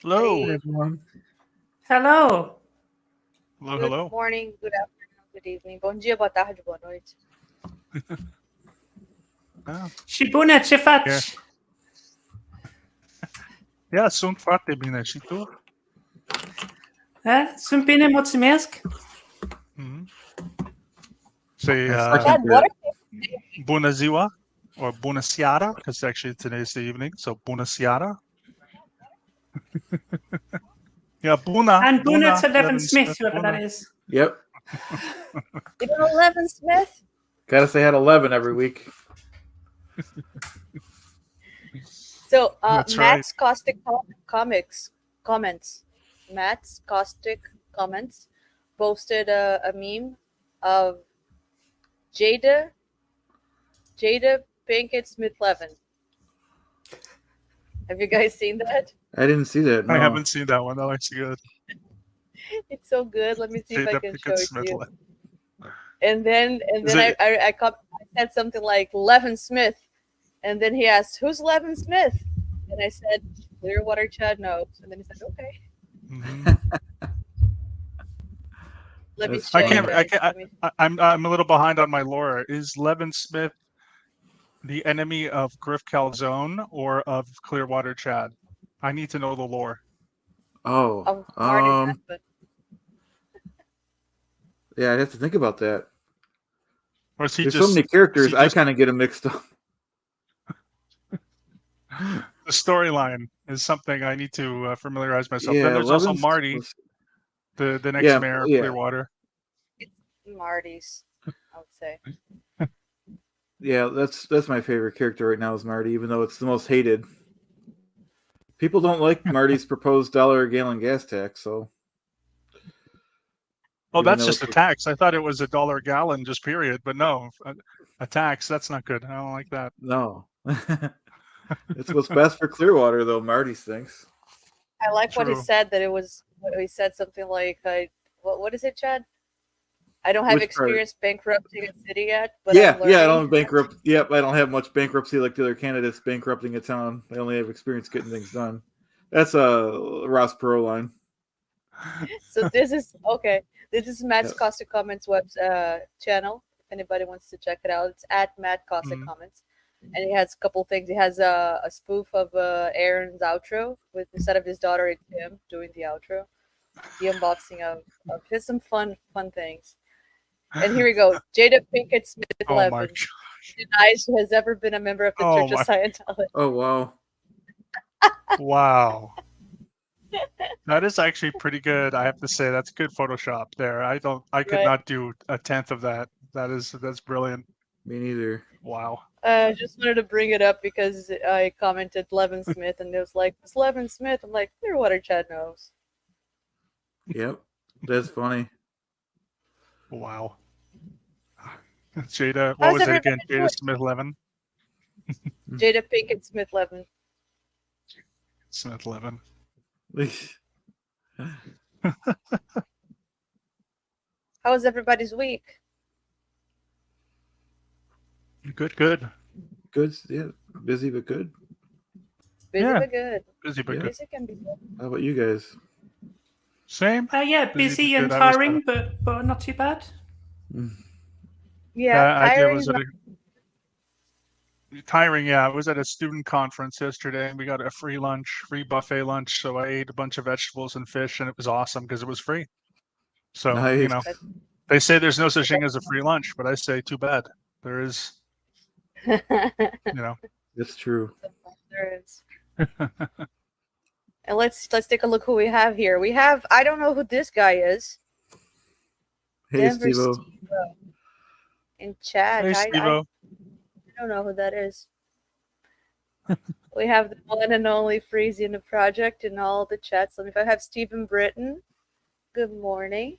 Hello. Hey, everyone. Hello. Hello, Good hello. morning, good afternoon, good evening. Bom dia, boa tarde, boa noite. Și bună, ce faci? Ia, sunt foarte bine. Și tu? Sunt bine, mulțumesc. Say Chad, what are you? bună ziua or bună seara, because actually today's the evening, so bună seara. Yeah, bună. And bună to Levin Levin Smith, whoever bună. that is. Yep. You know Levin Smith? Gotta say I had 11 every week. So That's Matt's Caustic comments. Matt's Caustic comments posted a meme of Jada Pinkett Smith Levin. Have you guys seen that? I didn't see that. No. I haven't seen that one. That looks good. It's so good. Let me see if I can show it to you. Levin. And then I said something like Levin Smith, and then he asked, "Who's Levin Smith?" And I said, "Clearwater Chad knows." And then he said, "Okay." Let me show you guys. I'm a little behind on my lore. Is Levin Smith the enemy of Griff Calzone or of Clearwater Chad? I need to know the lore. Oh. Of Marty's husband. Yeah, I'd have to think about that. Or is he There's just so many characters, I kind of get them mixed up. the storyline is something I need to familiarize myself. Yeah, Then there's also Levin's Marty, was- the next mayor of yeah. Clearwater. It's Marty's, I would say. Yeah, that's my favorite character right now is Marty, even though it's the most hated. People don't like Marty's proposed $1 a gallon gas tax, so. Oh, Even that's though just a it's- tax. I thought it was $1 a gallon, just period. But no, a tax, that's not good. I don't like that. No. It's what's best for Clearwater, though, Marty thinks. I like what he True. said, that it was, he said something like, what is it, Chad? I don't have Which part? experience bankrupting a city yet, but Yeah, I'm I don't learning. bankrupt. Yep, I don't have much bankruptcy like the other candidates bankrupting a town. I only have experience getting things done. That's a Ross Perot line. So this is okay. This is Matt's Caustic Comments web channel. If anybody wants to check it out, it's at Matt Caustic Comments, and he has a couple things. He has a spoof of Aaron's outro with instead of his daughter, it's him doing the outro, the unboxing of just some fun things. And here we go. Jada Pinkett Smith Oh my Levin gosh. denies she has ever been a member of the Oh Church of my- Scientology. Oh, wow. Wow. That is actually pretty good. I have to say that's good Photoshop there. I could Right. not do a tenth of that. That's brilliant. Me neither. Wow. Just wanted to bring it up because I commented Levin Smith and it was like, it's Levin Smith. I'm like, Clearwater Chad knows. Yep, that's funny. Wow. Jada, what How's was it again? everybody doing? Jada Smith Levin? Jada Pinkett Smith Levin. Smith Levin. How was everybody's week? Good. Good, yeah. Busy but good. Busy Yeah. but good. Busy but Yeah. good. Busy can be good. How about you guys? Same. Yeah, busy but and good. I was tiring, but not too bad. Yeah, I did tiring was is at tiring. Yeah, I was at a student conference yesterday, and we got a free buffet lunch. So I ate a bunch of vegetables and fish, and it was awesome because it was free. So Nice. you know, they say there's no such thing as a free lunch, but I say too bad. There is. You know. That's true. There is. And let's take a look who we have here. We have, I don't know who this guy is. Hey, Denver Steve-O. Steve-O. In chat. Hey, I Steve-O. don't don't know who that is. We have the one and only Freezy in the project in all the chats. Let me. If I have Stephen Britton. Good morning.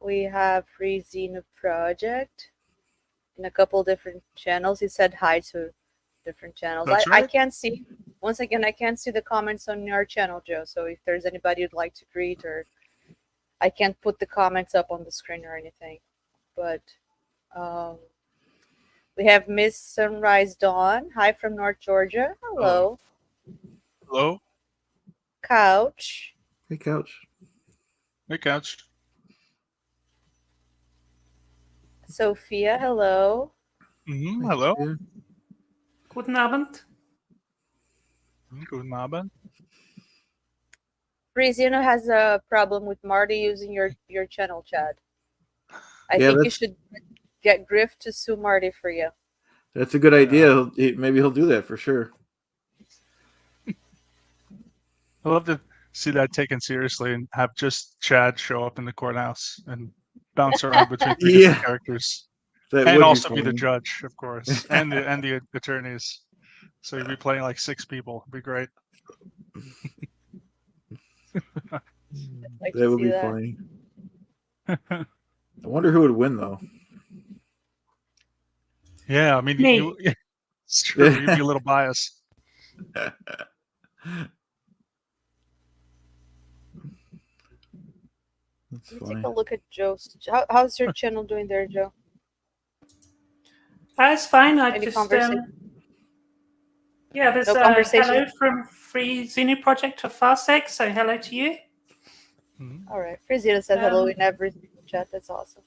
We have Freezy in the project in a couple different channels. He said hi to different channels. That's I right. can't see. Once again, I can't see the comments on your channel, Joe. So if there's anybody you'd like to greet, or I can't put the comments up on the screen or anything. But we have Miss Sunrise Dawn. Hi from North Georgia. Hello. Hello. Couch. Hey, Couch. Hey, Couch. Sophia. Hello. Hello. Yeah. Guten Abend. Guten Abend. Rizino has a problem with Marty using your channel, Chad. I Yeah, think you that's- should get Griff to sue Marty for you. That's a good idea. Maybe he'll do that for sure. I love to see that taken seriously and have just Chad show up in the courthouse and bounce around between three different Yeah. characters, That and would also be be the funny. judge, of course, and the attorneys. So you'd be playing like 6 people. It'd be great. Like That to would see be that. funny. I wonder who would win though. Yeah, I mean, Me. it's true. You'd be a little biased. That's Let me funny. take a look at Joe's. How's your channel doing there, Joe? It's fine. I Any just conversation? yeah. There's No a conversation? hello from Free Zuni Project for Farsec. So hello to you. Mhm. All right. Frizita said hello in every single chat. That's awesome.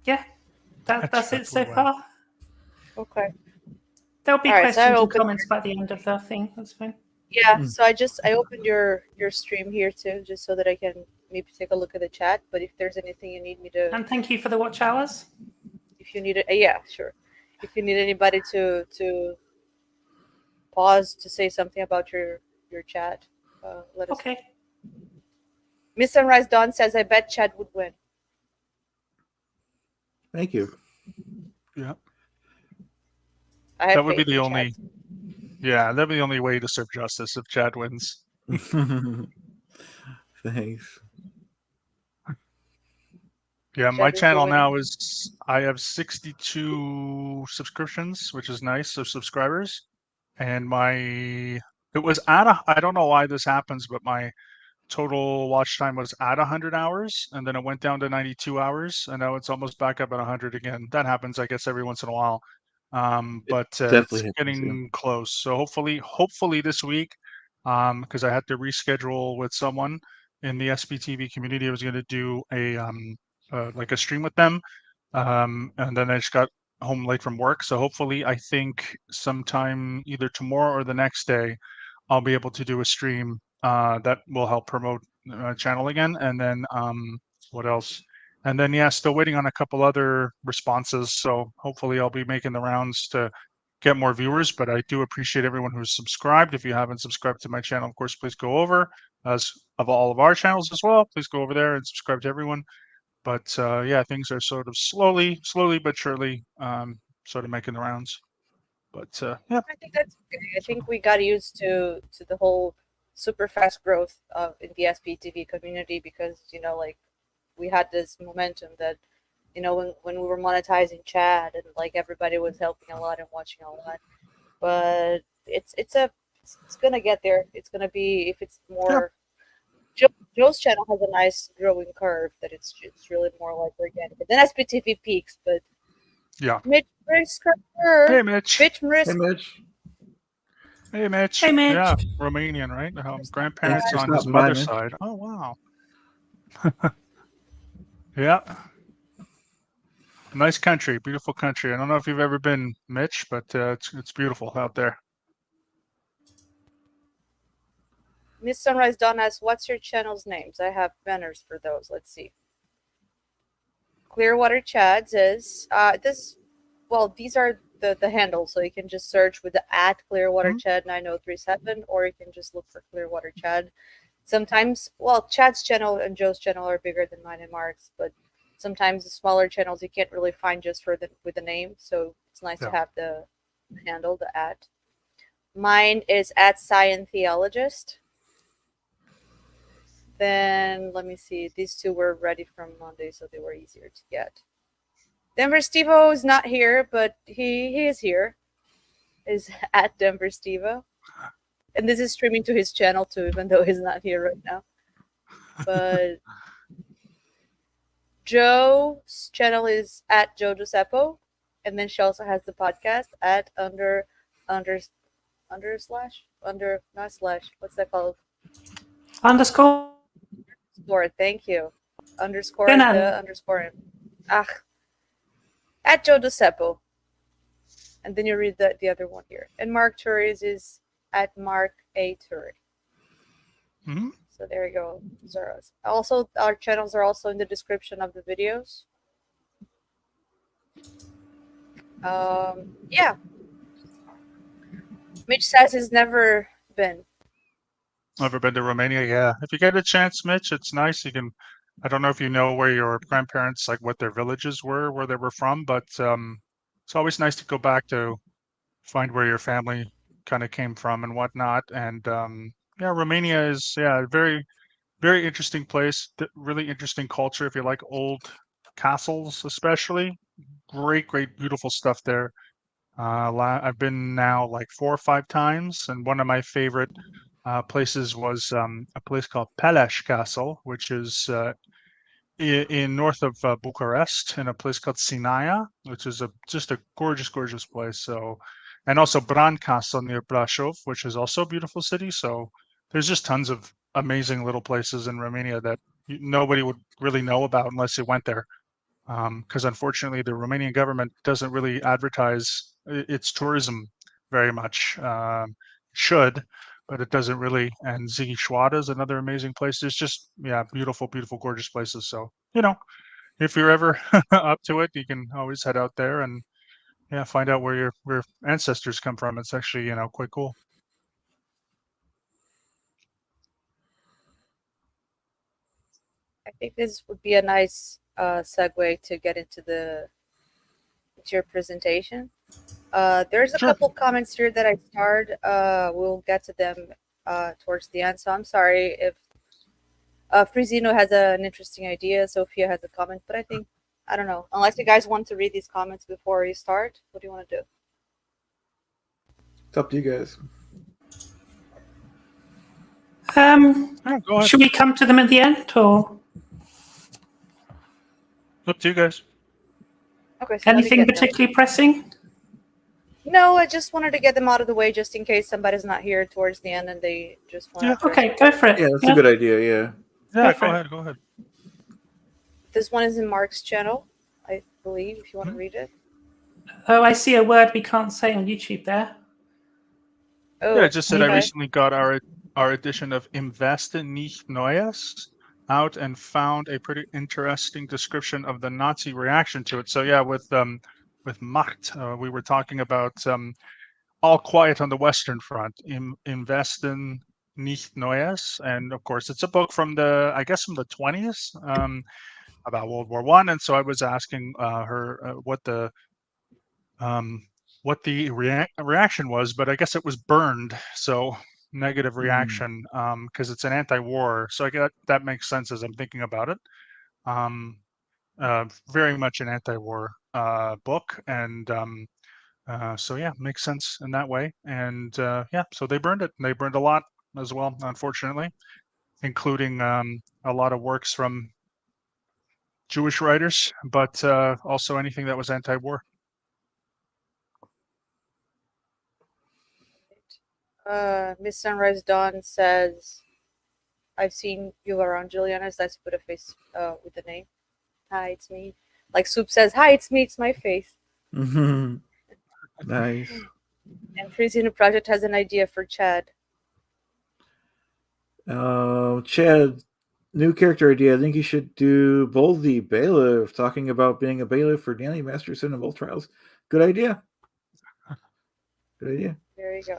Yeah, that's it so Blue Whale. far. Okay. There'll be All right, so I questions and opened- comments by the end of the thing. That's fine. Yeah. Hmm. So I opened your stream here too, just so that I can maybe take a look at the chat. But if there's anything you need me to, And thank you for the watch hours. if you need it, yeah, sure. If you need anybody to pause to say something about your chat, let us. Okay. Miss Sunrise Dawn says, "I bet Chad would win." Thank you. Yeah, I have that would be faith the in only. Chad. Yeah, that'd be the only way to serve justice if Chad wins. Thanks. Yeah, Chad my is the channel winner. now is I have 62 subscriptions, which is nice. So subscribers, and it was at I don't know why this happens, but my total watch time was at 100 hours, and then it went down to 92 hours, and now it's almost back up at 100 again. That happens, I guess, every once in a while. But definitely it's happens, getting close. So hopefully this week, because I had to reschedule with someone in the SPTV community, I was going to do a like a stream with them, and then I just got home late from work. So hopefully, I think sometime either tomorrow or the next day, I'll be able to do a stream that will help promote channel again. And then what else? And then yeah, still waiting on a couple other responses. So hopefully I'll be making the rounds to get more viewers. But I do appreciate everyone who's subscribed. If you haven't subscribed to my channel, of course, please go over. As of all of our channels as well, please go over there and subscribe to everyone. But yeah, things are sort of slowly but surely sort of making the rounds. But yeah, I think that's okay. I think we got used to the whole super fast growth in the SPTV community because like we had this momentum that when we were monetizing Chad and like everybody was helping a lot and watching a lot, but it's gonna get there. It's gonna be if it's more. Joe's channel has a nice growing curve that it's really more like organic. And then SPTV peaks, but yeah. Mitch Brisker. Hey, Mitch. Mitch Hey, Brisker. Mitch. Hey, Mitch. Hey, Mitch. Yeah, Romanian, right? Grandparents Thanks for on his stopping by, mother's Mitch. side. Oh, wow. Yeah. Nice country, beautiful country. I don't know if you've ever been, Mitch, but it's beautiful out there. Miss Sunrise Dawn asks, "What's your channel's names?" I have banners for those. Let's see. Clearwater Chads is this. Well, these are the handles, so you can just search with the @Clearwater Chad 9037, or you can just look for Clearwater Chad. Sometimes, well, Chad's channel and Joe's channel are bigger than mine and Mark's, but sometimes the smaller channels you can't really find just with the name, so it's nice to Yeah. have the handle, the at. Mine is at Scientheologist. Then let me see. These two were ready from Monday, so they were easier to get. Denver Stevo is not here, but he is here. Is at Denver Stevo. And this is streaming to his channel too, even though he's not here right now. But Joe's channel is at Joe Giuseppo, and then she also has the podcast at not slash. What's that called? Underscore. Score. Thank you. Underscore Then, the underscore. At Joe Giuseppo. And then you read the other one here. And Mark Turris is at Mark A. Turri. Mhm. So there you go. Those are us. Also, our channels are also in the description of the videos. Yeah. Mitch says he's never been. Ever been to Romania? Yeah. If you get a chance, Mitch, it's nice. You can. I don't know if you know where your grandparents, like what their villages were, where they were from, but it's always nice to go back to find where your family kind of came from and whatnot. And yeah, Romania is a very, very interesting place. Really interesting culture. If you like old castles, especially, great, beautiful stuff there. I've been now like 4 or 5 times, and one of my favorite places was a place called Peles Castle, which is in north of Bucharest, in a place called Sinaia, which is just a gorgeous, gorgeous place. So, and also Bran Castle near Brașov, which is also a beautiful city. So there's just tons of amazing little places in Romania that nobody would really know about unless you went there. Because unfortunately, the Romanian government doesn't really advertise its tourism very much. Should, but it doesn't really. And Sighișoara is another amazing place. There's just beautiful, beautiful, gorgeous places. So if you're ever up to it, you can always head out there and find out where your ancestors come from. It's actually quite cool. I think this would be a nice segue to get into your presentation. There's a Sure. couple comments here that I starred. We'll get to them towards the end. So I'm sorry if Frizino has an interesting idea, Sophia has a comment, but I don't know. Unless you guys want to read these comments before you start, what do you want to do? It's up to you guys. Go ahead. Should we come to them at the end, or Up to you guys. Okay. So anything particularly pressing? No, I just wanted to get them out of the way just in case somebody's not here towards the end and they just want to. Okay, go for it. Yeah, that's a good idea. Yeah. Yeah, Go for it. go ahead. This one is in Mark's channel, I believe, if you want to read it. Oh, I see a word we can't say on YouTube there. Oh, Yeah, I just said I okay. recently got our edition of Investe nicht Neues out and found a pretty interesting description of the Nazi reaction to it. So yeah, with Macht, we were talking about All Quiet on the Western Front, Investen nicht Neues, and of course it's a book from the 20s about World War I. And so I was asking her what the reaction was, but I guess it was burned. So negative reaction because it's an anti-war. So I get that makes sense as I'm thinking about it. Very much an anti-war book, and so yeah, makes sense in that way. And so they burned it. They burned a lot as well, unfortunately, including a lot of works from Jewish writers, but also anything that was anti-war. Miss Sunrise Dawn says, I've seen you around, Juliana. It's nice to put a face with the name. Hi, it's me. Like Soup says, hi, it's me, it's my face. Mm-hmm. Nice. And Frizino Project has an idea for Chad. Chad, new character idea. I think you should do Boldy Bailiff, talking about being a bailiff for Danny Masterson in both trials. Good idea. Good idea. There you go.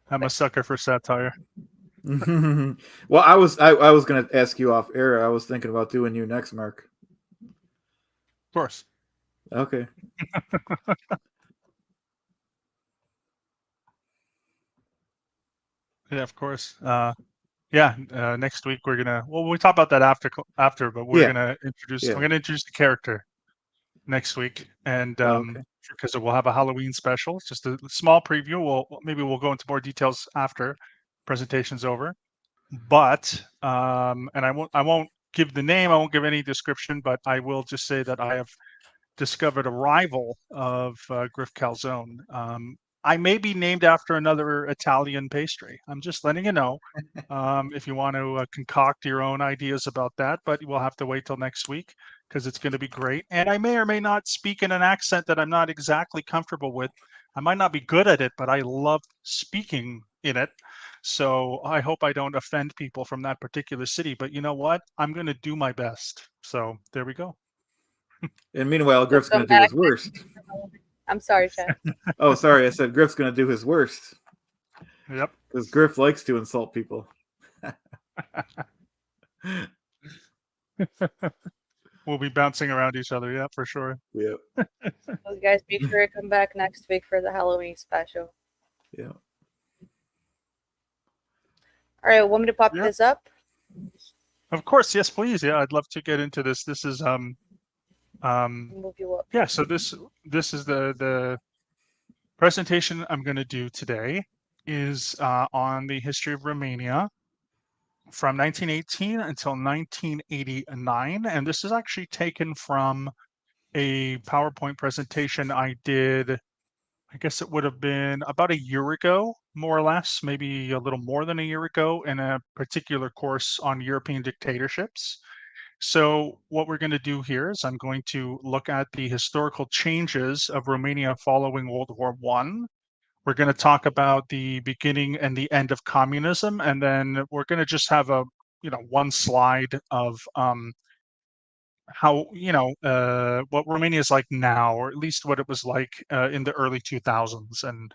I'm a sucker for satire. Well, I was going to ask you off air. I was thinking about doing you next, Mark. Of course. Okay. Yeah, of course. Next week we're gonna. Well, we talk about that after, but we're Yeah. gonna introduce. Yeah. I'm gonna introduce the character next week, and Okay. because we'll have a Halloween special. It's just a small preview. We'll go into more details after presentation's over. But and I won't give the name. I won't give any description, but I will just say that I have discovered a rival of Griff Calzone. I may be named after another Italian pastry. I'm just letting you know. If you want to concoct your own ideas about that, but we'll have to wait till next week because it's going to be great. And I may or may not speak in an accent that I'm not exactly comfortable with. I might not be good at it, but I love speaking in it. So I hope I don't offend people from that particular city. But you know what? I'm going to do my best. So there we go. And meanwhile, Griff's going Some to do his accent. worst. I'm sorry, Chad. Oh, sorry. I said Griff's going to do his worst Yep. because Griff likes to insult people. We'll be bouncing around each other. Yeah, for sure. Yeah. So guys, be sure to come back next week for the Halloween special. Yeah. All right, want me to pop Yeah. this up? Of course, yes, please. Yeah, I'd love to get into this. This is Move you up. yeah. So this is the presentation I'm going to do today is on the history of Romania from 1918 until 1989, and this is actually taken from a PowerPoint presentation I did. I guess it would have been about a year ago, more or less, maybe a little more than a year ago, in a particular course on European dictatorships. So what we're going to do here is I'm going to look at the historical changes of Romania following World War I. We're going to talk about the beginning and the end of communism, and then we're going to just have a one slide of how what Romania is like now, or at least what it was like in the early 2000s. And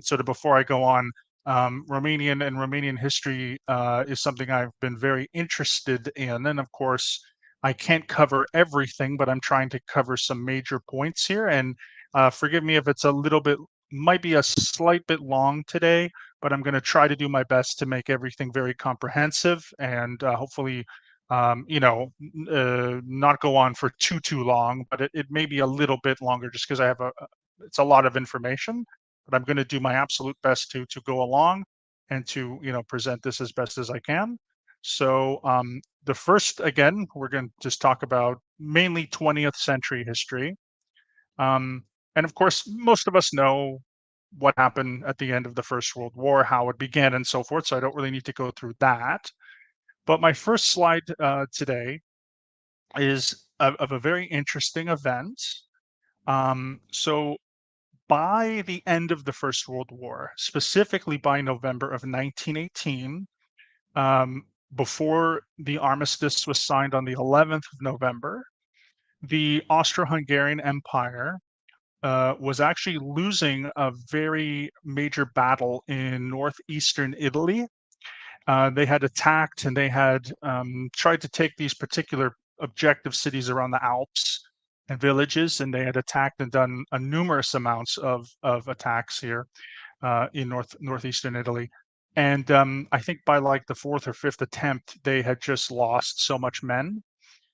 sort of before I go on, Romanian history is something I've been very interested in, and of course, I can't cover everything, but I'm trying to cover some major points here. And forgive me if it's a little bit, might be a slight bit long today, but I'm going to try to do my best to make everything very comprehensive and hopefully not go on for too long, but it may be a little bit longer just because I have it's a lot of information, but I'm going to do my absolute best to go along and to present this as best as I can. So the first, again, we're going to just talk about mainly 20th century history. And of course, most of us know what happened at the end of the First World War, how it began and so forth. So I don't really need to go through that. But my first slide today is of a very interesting event. So by the end of the First World War, specifically by November of 1918, before the armistice was signed on the 11th of November, the Austro-Hungarian Empire was actually losing a very major battle in northeastern Italy. They had attacked and they had tried to take these particular objective cities around the Alps and villages, and they had attacked and done a numerous amounts of attacks here in northeastern Italy. And I think by like the fourth or fifth attempt, they had just lost so much men.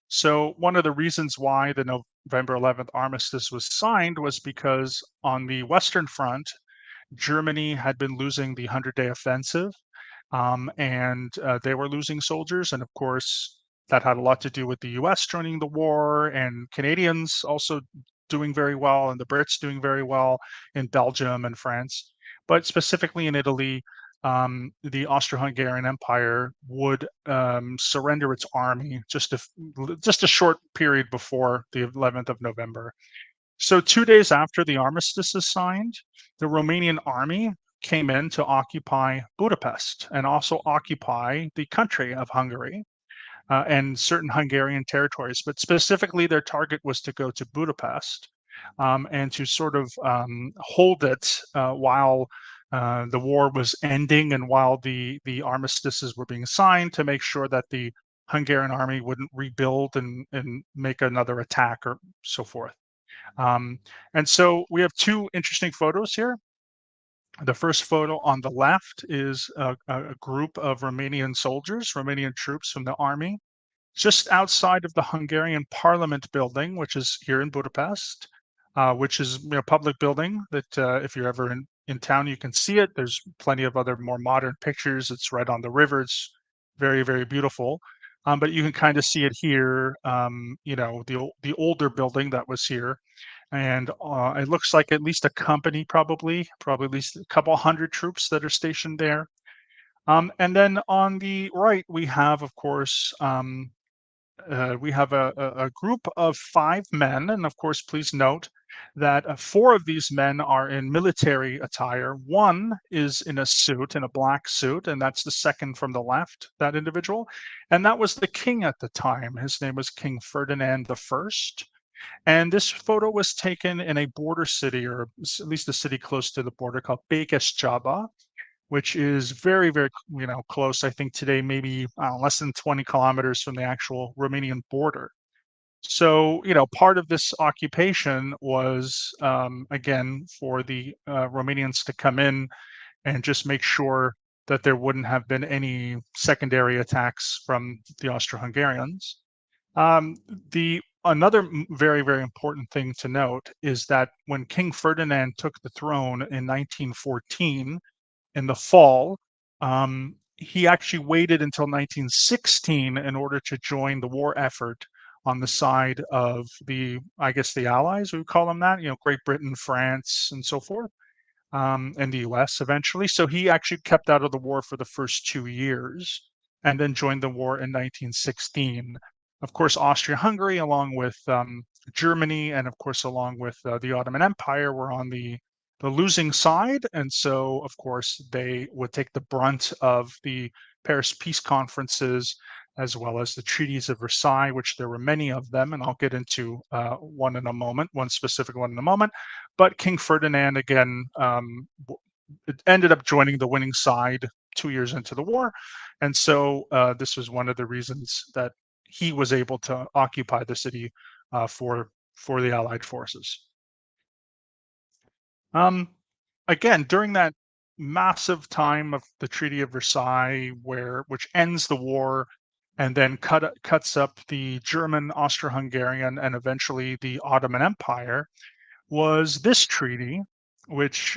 So one of the reasons why the November 11th armistice was signed was because on the Western Front, Germany had been losing the 100-day offensive, and they were losing soldiers. And of course, that had a lot to do with the US joining the war and Canadians also doing very well and the Brits doing very well in Belgium and France. But specifically in Italy, the Austro-Hungarian Empire would surrender its army just a short period before the 11th of November. So 2 days after the armistice is signed, the Romanian army came in to occupy Budapest and also occupy the country of Hungary and certain Hungarian territories. But specifically, their target was to go to Budapest and to sort of hold it while the war was ending, and while the armistices were being signed, to make sure that the Hungarian army wouldn't rebuild and make another attack or so forth. And so we have two interesting photos here. The first photo on the left is a group of Romanian soldiers, Romanian troops from the army, just outside of the Hungarian Parliament building, which is here in Budapest, which is a public building that if you're ever in town, you can see it. There's plenty of other more modern pictures. It's right on the river. It's very, very beautiful. But you can kind of see it here, the older building that was here. And it looks like at least a company, probably at least a couple hundred troops that are stationed there. And then on the right, we have, of course, we have a group of 5 men. And of course, please note that 4 of these men are in military attire. One is in a suit, in a black suit, and that's the second from the left, that individual. And that was the king at the time. His name was King Ferdinand the First. And this photo was taken in a border city, or at least a city close to the border, called Békéscsaba, which is very, very, close. I think today maybe less than 20 kilometers from the actual Romanian border. So, part of this occupation was, again, for the Romanians to come in and just make sure that there wouldn't have been any secondary attacks from the Austro-Hungarians. The another very, very important thing to note is that when King Ferdinand took the throne in 1914, in the fall, he actually waited until 1916 in order to join the war effort on the side of I guess the Allies, we would call them that, Great Britain, France, and so forth, and the US eventually. So he actually kept out of the war for the first 2 years and then joined the war in 1916. Of course, Austria-Hungary, along with Germany, and of course, along with the Ottoman Empire, were on the losing side. And so, of course, they would take the brunt of the Paris peace conferences, as well as the treaties of Versailles, which there were many of them. And I'll get into one specific one in a moment. But King Ferdinand, again, ended up joining the winning side 2 years into the war. And so this was one of the reasons that he was able to occupy the city for the Allied forces. Again, during that massive time of the Treaty of Versailles, which ends the war and then cuts up the German, Austro-Hungarian, and eventually the Ottoman Empire, was this treaty, which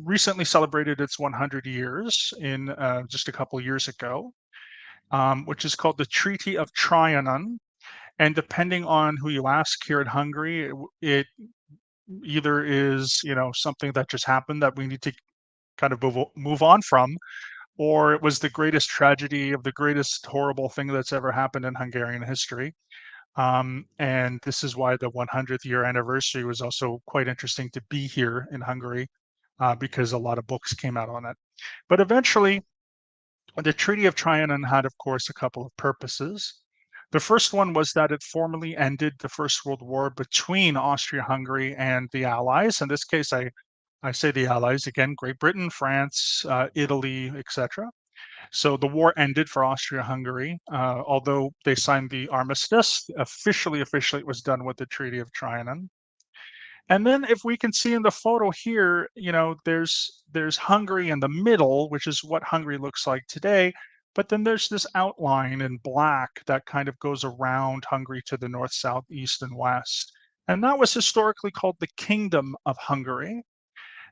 recently celebrated its 100 years in just a couple years ago, which is called the Treaty of Trianon. And depending on who you ask here in Hungary, it either is something that just happened that we need to kind of move on from, or it was the greatest tragedy of the greatest horrible thing that's ever happened in Hungarian history. And this is why the 100th year anniversary was also quite interesting to be here in Hungary, because a lot of books came out on it. But eventually, the Treaty of Trianon had, of course, a couple of purposes. The first one was that it formally ended the First World War between Austria-Hungary and the Allies. In this case, I say the Allies, again, Great Britain, France, Italy, etc. So the war ended for Austria-Hungary, although they signed the armistice. Officially, it was done with the Treaty of Trianon. And then if we can see in the photo here, there's Hungary in the middle, which is what Hungary looks like today. But then there's this outline in black that kind of goes around Hungary to the north, south, east, and west. And that was historically called the Kingdom of Hungary.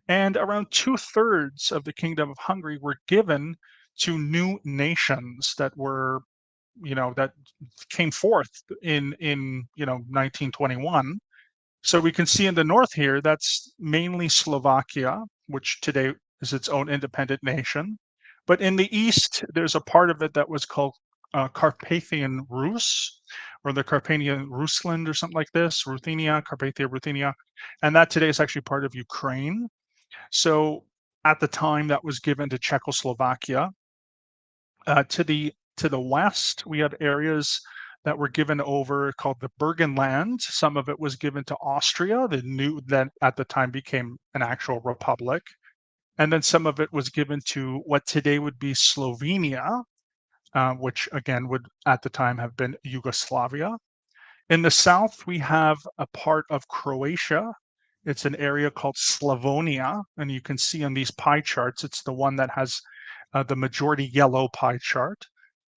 And around 2/3 of the Kingdom of Hungary were given to new nations that were, that came forth in 1921. So we can see in the north here, that's mainly Slovakia, which today is its own independent nation. But in the east, there's a part of it that was called Carpathian Rus, or the Carpathian Rusland, or something like this, Ruthenia, Carpathia, Ruthenia. And that today is actually part of Ukraine. So at the time, that was given to Czechoslovakia. To the west, we had areas that were given over called the Burgenland. Some of it was given to Austria, that at the time became an actual republic. and then some of it was given to what today would be Slovenia, which again would at the time have been Yugoslavia. In the south, we have a part of Croatia. It's an area called Slavonia, and you can see on these pie charts, it's the one that has the majority yellow pie chart.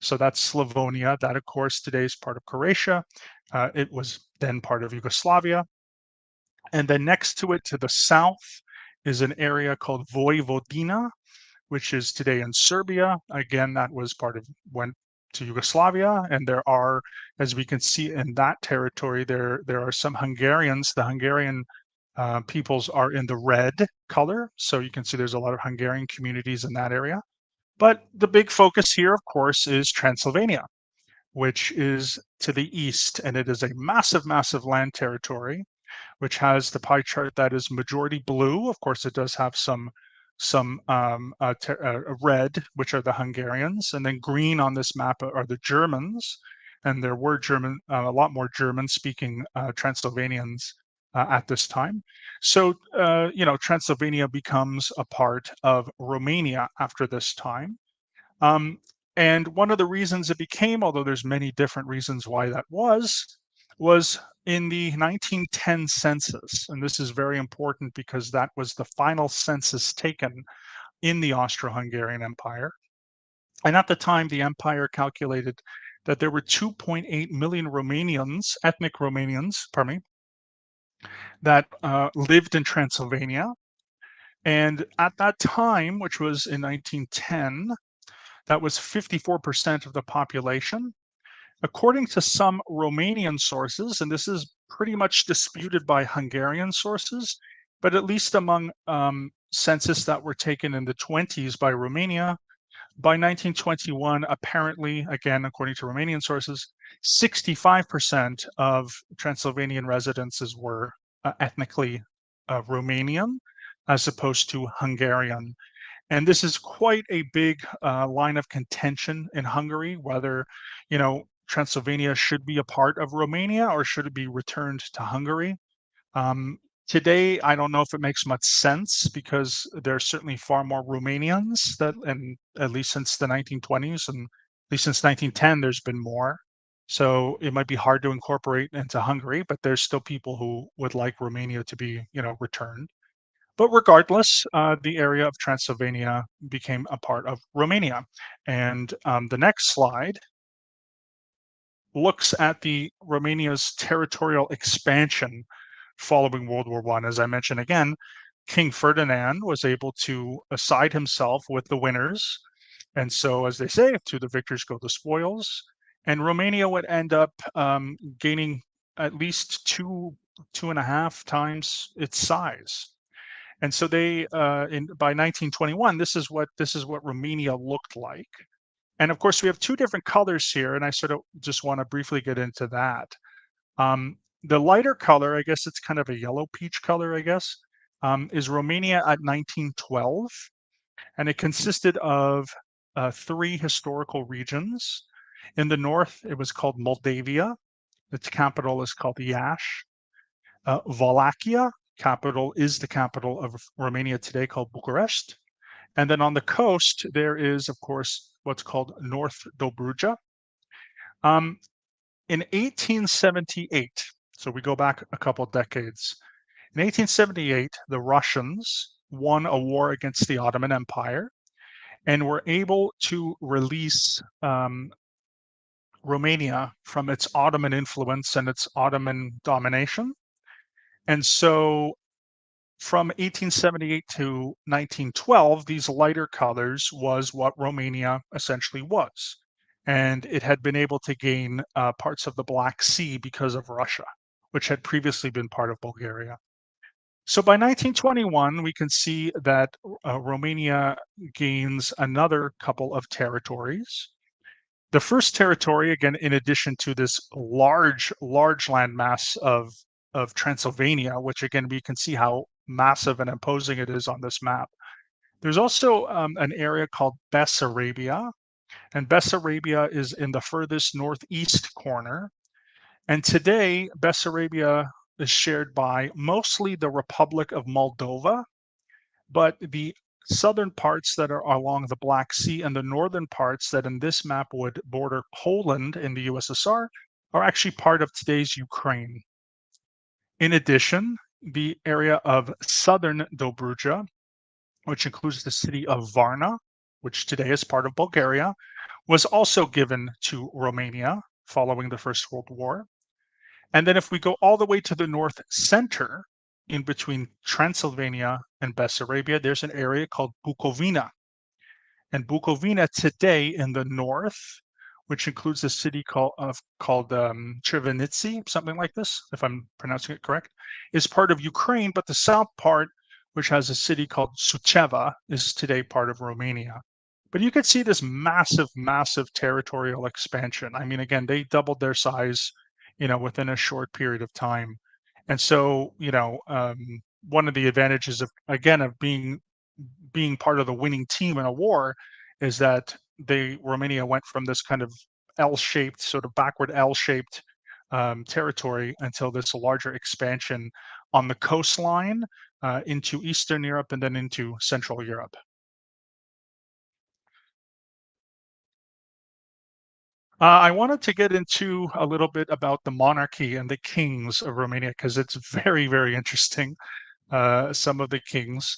So that's Slavonia. That, of course, today is part of Croatia. It was then part of Yugoslavia. And then next to it, to the south, is an area called Vojvodina, which is today in Serbia. Again, that was went to Yugoslavia, and there are, as we can see in that territory, there are some Hungarians. The Hungarian peoples are in the red color, so you can see there's a lot of Hungarian communities in that area. But the big focus here, of course, is Transylvania, which is to the east, and it is a massive, massive land territory, which has the pie chart that is majority blue. Of course, it does have some red, which are the Hungarians, and then green on this map are the Germans. And there were a lot more German-speaking Transylvanians at this time. So, Transylvania becomes a part of Romania after this time. And one of the reasons it became, although there's many different reasons why that was in the 1910 census. And this is very important because that was the final census taken in the Austro-Hungarian Empire. And at the time, the empire calculated that there were 2.8 million Romanians, ethnic Romanians, that lived in Transylvania. And at that time, which was in 1910, that was 54% of the population. According to some Romanian sources, and this is pretty much disputed by Hungarian sources, but at least among census that were taken in the 20s by Romania, by 1921, apparently, again, according to Romanian sources, 65% of Transylvanian residences were ethnically Romanian, as opposed to Hungarian. And this is quite a big line of contention in Hungary, whether, Transylvania should be a part of Romania or should it be returned to Hungary. Today, I don't know if it makes much sense because there are certainly far more Romanians and at least since the 1920s and at least since 1910, there's been more. So it might be hard to incorporate into Hungary, but there's still people who would like Romania to be, returned. But regardless, the area of Transylvania became a part of Romania. And the next slide looks at Romania's territorial expansion following World War I. As I mentioned again, King Ferdinand was able to side himself with the winners. And so, as they say, to the victors go the spoils. And Romania would end up gaining at least 2.5 times its size. And so by 1921, this is what Romania looked like. And of course, we have two different colors here, and I sort of just want to briefly get into that. The lighter color, I guess it's kind of a yellow peach color, I guess, is Romania at 1912. And it consisted of 3 historical regions. In the north, it was called Moldavia. Its capital is called Iași. Wallachia, the capital of Romania today, called Bucharest. And then on the coast, there is, of course, what's called North Dobruja. In 1878, so we go back a couple decades, in 1878, the Russians won a war against the Ottoman Empire and were able to release Romania from its Ottoman influence and its Ottoman domination. And so from 1878 to 1912, these lighter colors was what Romania essentially was. And it had been able to gain parts of the Black Sea because of Russia, which had previously been part of Bulgaria. So by 1921, we can see that Romania gains another couple of territories. The first territory, again, in addition to this large landmass of Transylvania, which again, we can see how massive and imposing it is on this map. There's also an area called Bessarabia, and Bessarabia is in the furthest northeast corner. And today, Bessarabia is shared by mostly the Republic of Moldova, but the southern parts that are along the Black Sea and the northern parts that in this map would border Poland in the USSR are actually part of today's Ukraine. In addition, the area of southern Dobruja, which includes the city of Varna, which today is part of Bulgaria, was also given to Romania following the First World War. And then if we go all the way to the north center, in between Transylvania and Bessarabia, there's an area called Bukovina. And Bukovina today in the north, which includes a city called Chernivtsi, something like this, if I'm pronouncing it correct, is part of Ukraine, but the south part, which has a city called Suceava, is today part of Romania. But you could see this massive, massive territorial expansion. I mean, again, they doubled their size, within a short period of time. And so, one of the advantages of, again, of being part of the winning team in a war is that Romania went from this kind of L-shaped, sort of backward L-shaped territory until this larger expansion on the coastline into Eastern Europe and then into Central Europe. I wanted to get into a little bit about the monarchy and the kings of Romania because it's very, very interesting. Some of the kings,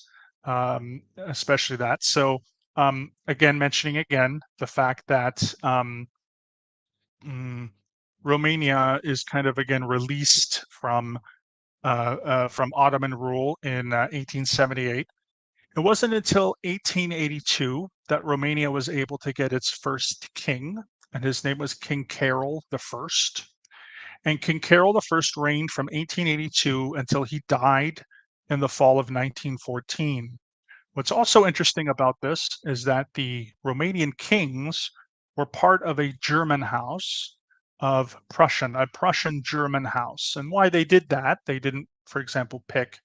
especially that. So again, mentioning again the fact that Romania is kind of again released from Ottoman rule in 1878. It wasn't until 1882 that Romania was able to get its first king, and his name was King Carol I. And King Carol I reigned from 1882 until he died in the fall of 1914. What's also interesting about this is that the Romanian kings were part of a German house of a Prussian German house. And why they did that, they didn't, for example, pick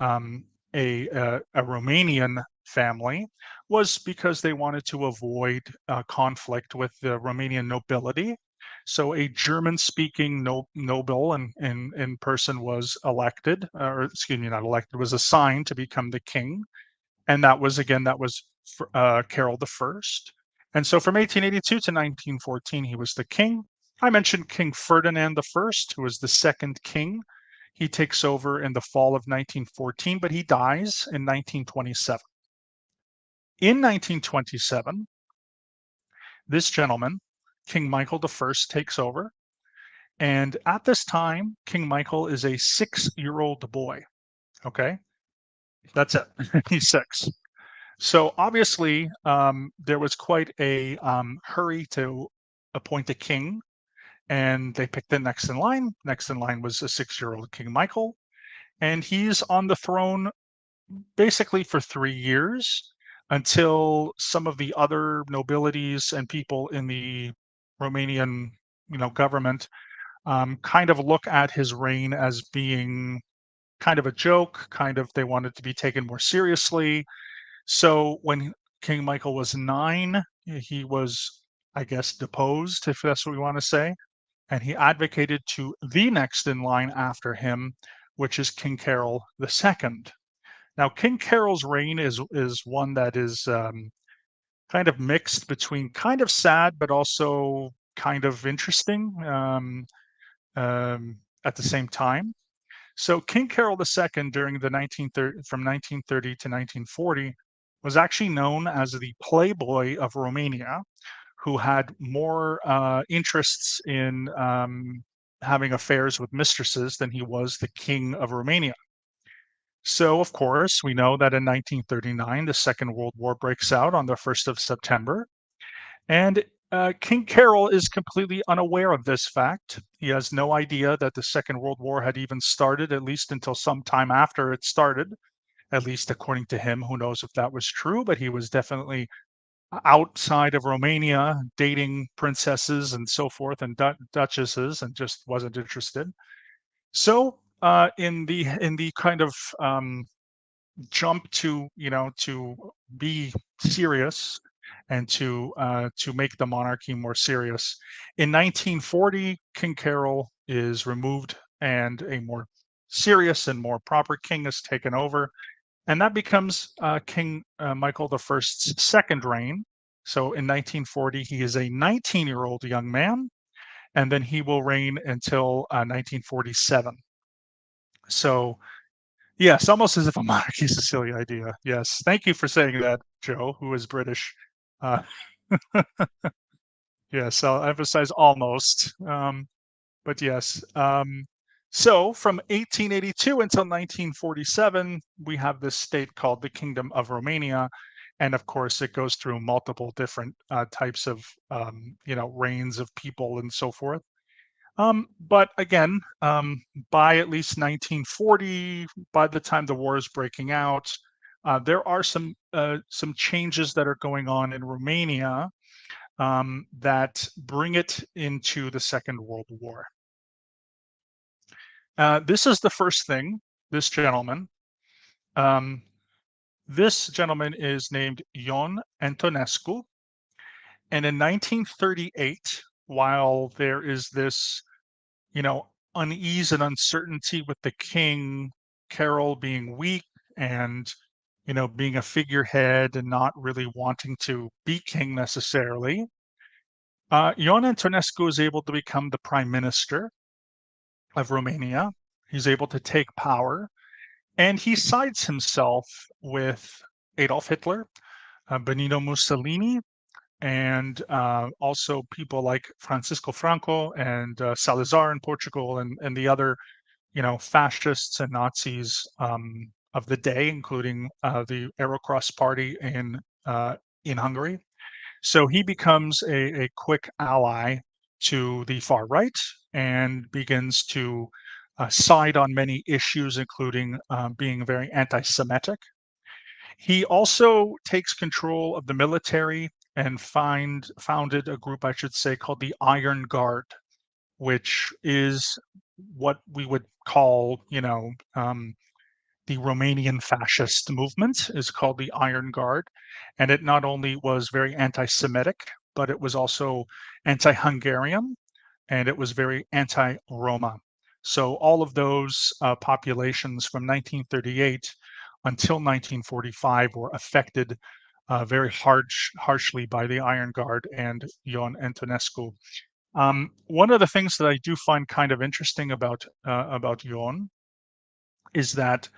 a Romanian family, was because they wanted to avoid conflict with the Romanian nobility. So a German-speaking noble in person was elected, or excuse me, not elected, was assigned to become the king. And that was Carol I. And so from 1882 to 1914, he was the king. I mentioned King Ferdinand I, who was the second king. He takes over in the fall of 1914, but he dies in 1927. In 1927, this gentleman, King Michael I, takes over. And at this time, King Michael is a 6-year-old boy. Okay, that's it. He's 6. So obviously, there was quite a hurry to appoint a king, and they picked the next in line. Next in line was a 6-year-old King Michael, and he's on the throne basically for 3 years until some of the other nobilities and people in the Romanian, government kind of look at his reign as being kind of a joke. They wanted to be taken more seriously. So when King Michael was 9, he was, I guess, deposed, if that's what we want to say, and he advocated to the next in line after him, which is King Carol II. Now, King Carol's reign is one that is kind of mixed between kind of sad but also kind of interesting at the same time. So King Carol II during the 1930 from 1930 to 1940 was actually known as the Playboy of Romania, who had more interests in having affairs with mistresses than he was the King of Romania. So, of course, we know that in 1939, the Second World War breaks out on the 1st of September. And King Carol is completely unaware of this fact. He has no idea that the Second World War had even started, at least until some time after it started, at least according to him. Who knows if that was true, but he was definitely outside of Romania dating princesses and so forth and duchesses and just wasn't interested. So in the kind of jump to to be serious and to make the monarchy more serious. In 1940, King Carol is removed and a more serious and more proper king is taken over. And that becomes King Michael I's second reign. So in 1940, he is a 19-year-old young man, and then he will reign until 1947. So, yes, almost as if a monarchy is a silly idea. Yes, thank you for saying that, Joe, who is British. Uh, yes, I'll emphasize almost. But yes. So from 1882 until 1947, we have this state called the Kingdom of Romania. And of course, it goes through multiple different types of, reigns of people and so forth. But again, by at least 1940, by the time the war is breaking out, there are some changes that are going on in Romania that bring it into the Second World War. This is the first thing. This gentleman. This gentleman is named Ion Antonescu, and in 1938, while there is this unease and uncertainty with the king, Carol being weak and, being a figurehead and not really wanting to be king necessarily, Ion Antonescu is able to become the prime minister of Romania. He's able to take power, and he sides himself with Adolf Hitler, Benito Mussolini, and also people like Francisco Franco and Salazar in Portugal, and the other, fascists and Nazis of the day, including the Aerocross Party in Hungary. So he becomes a quick ally to the far right and begins to side on many issues, including being very anti-Semitic. He also takes control of the military and founded a group, I should say, called the Iron Guard, which is what we would call, the Romanian fascist movement is called the Iron Guard. And it not only was very anti-Semitic, but it was also anti-Hungarian, and it was very anti-Roma. So all of those populations from 1938 until 1945 were affected very harshly by the Iron Guard and Ion Antonescu. One of the things that I do find kind of interesting about Ion is that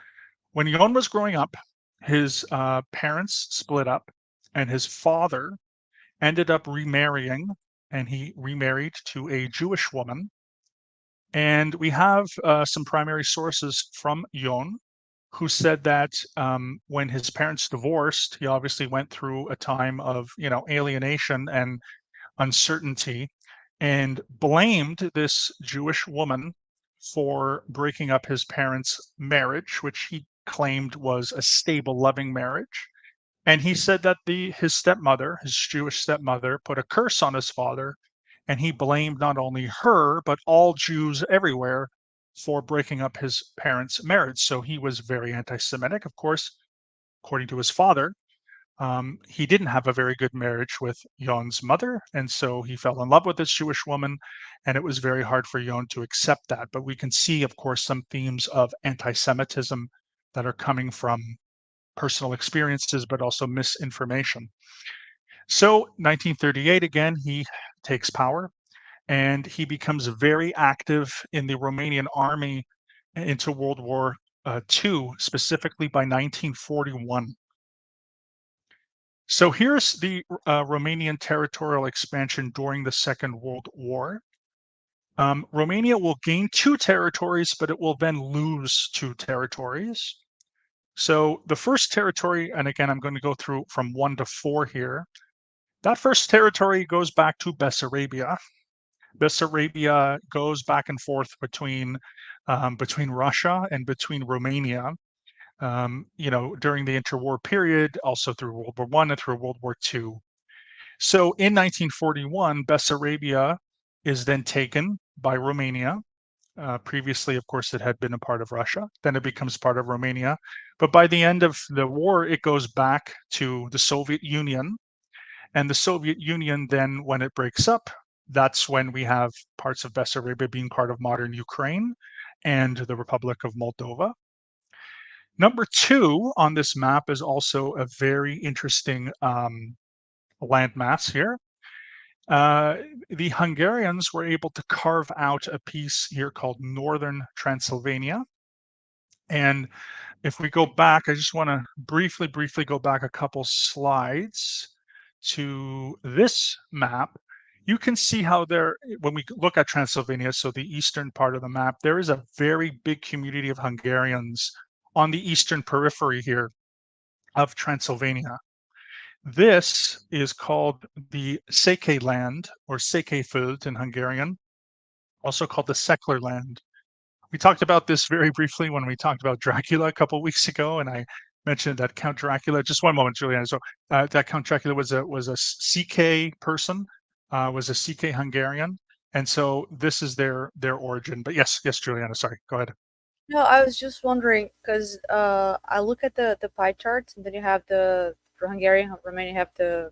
when Ion was growing up, his parents split up, and his father ended up remarrying, and he remarried to a Jewish woman. And we have some primary sources from Ion who said that when his parents divorced, he obviously went through a time of, alienation and uncertainty, and blamed this Jewish woman for breaking up his parents' marriage, which he claimed was a stable, loving marriage. And he said that his stepmother, his Jewish stepmother, put a curse on his father, and he blamed not only her, but all Jews everywhere for breaking up his parents' marriage. So he was very anti-Semitic, of course, according to his father. He didn't have a very good marriage with Ion's mother, and so he fell in love with this Jewish woman, and it was very hard for Ion to accept that. But we can see, of course, some themes of anti-Semitism that are coming from personal experiences, but also misinformation. So 1938, again, he takes power, and he becomes very active in the Romanian army into World War II, specifically by 1941. So here's the Romanian territorial expansion during the Second World War. Romania will gain 2 territories, but it will then lose 2 territories. So the first territory, and again, I'm going to go through from 1 to 4 here. That first territory goes back to Bessarabia. Bessarabia goes back and forth between Russia and between Romania. During the interwar period, also through World War I and through World War II. So in 1941, Bessarabia is then taken by Romania. Previously, of course, it had been a part of Russia. Then it becomes part of Romania. But by the end of the war, it goes back to the Soviet Union. And the Soviet Union then, when it breaks up, that's when we have parts of Bessarabia being part of modern Ukraine and the Republic of Moldova. Number 2 on this map is also a very interesting landmass here. The Hungarians were able to carve out a piece here called Northern Transylvania. And if we go back, I just want to briefly go back a couple slides to this map. You can see how there, when we look at Transylvania, so the eastern part of the map, there is a very big community of Hungarians on the eastern periphery here of Transylvania. This is called the Székely land, or Székelyföld in Hungarian, also called the Szekler land. We talked about this very briefly when we talked about Dracula a couple weeks ago, and I mentioned that Count Dracula. Just one moment, Juliana. So that Count Dracula was a CK person, was a CK Hungarian, and so this is their origin. But yes, Juliana. Sorry, go ahead. No, I was just wondering because I look at the pie charts, and then you have the for Hungarian, Romania, you have the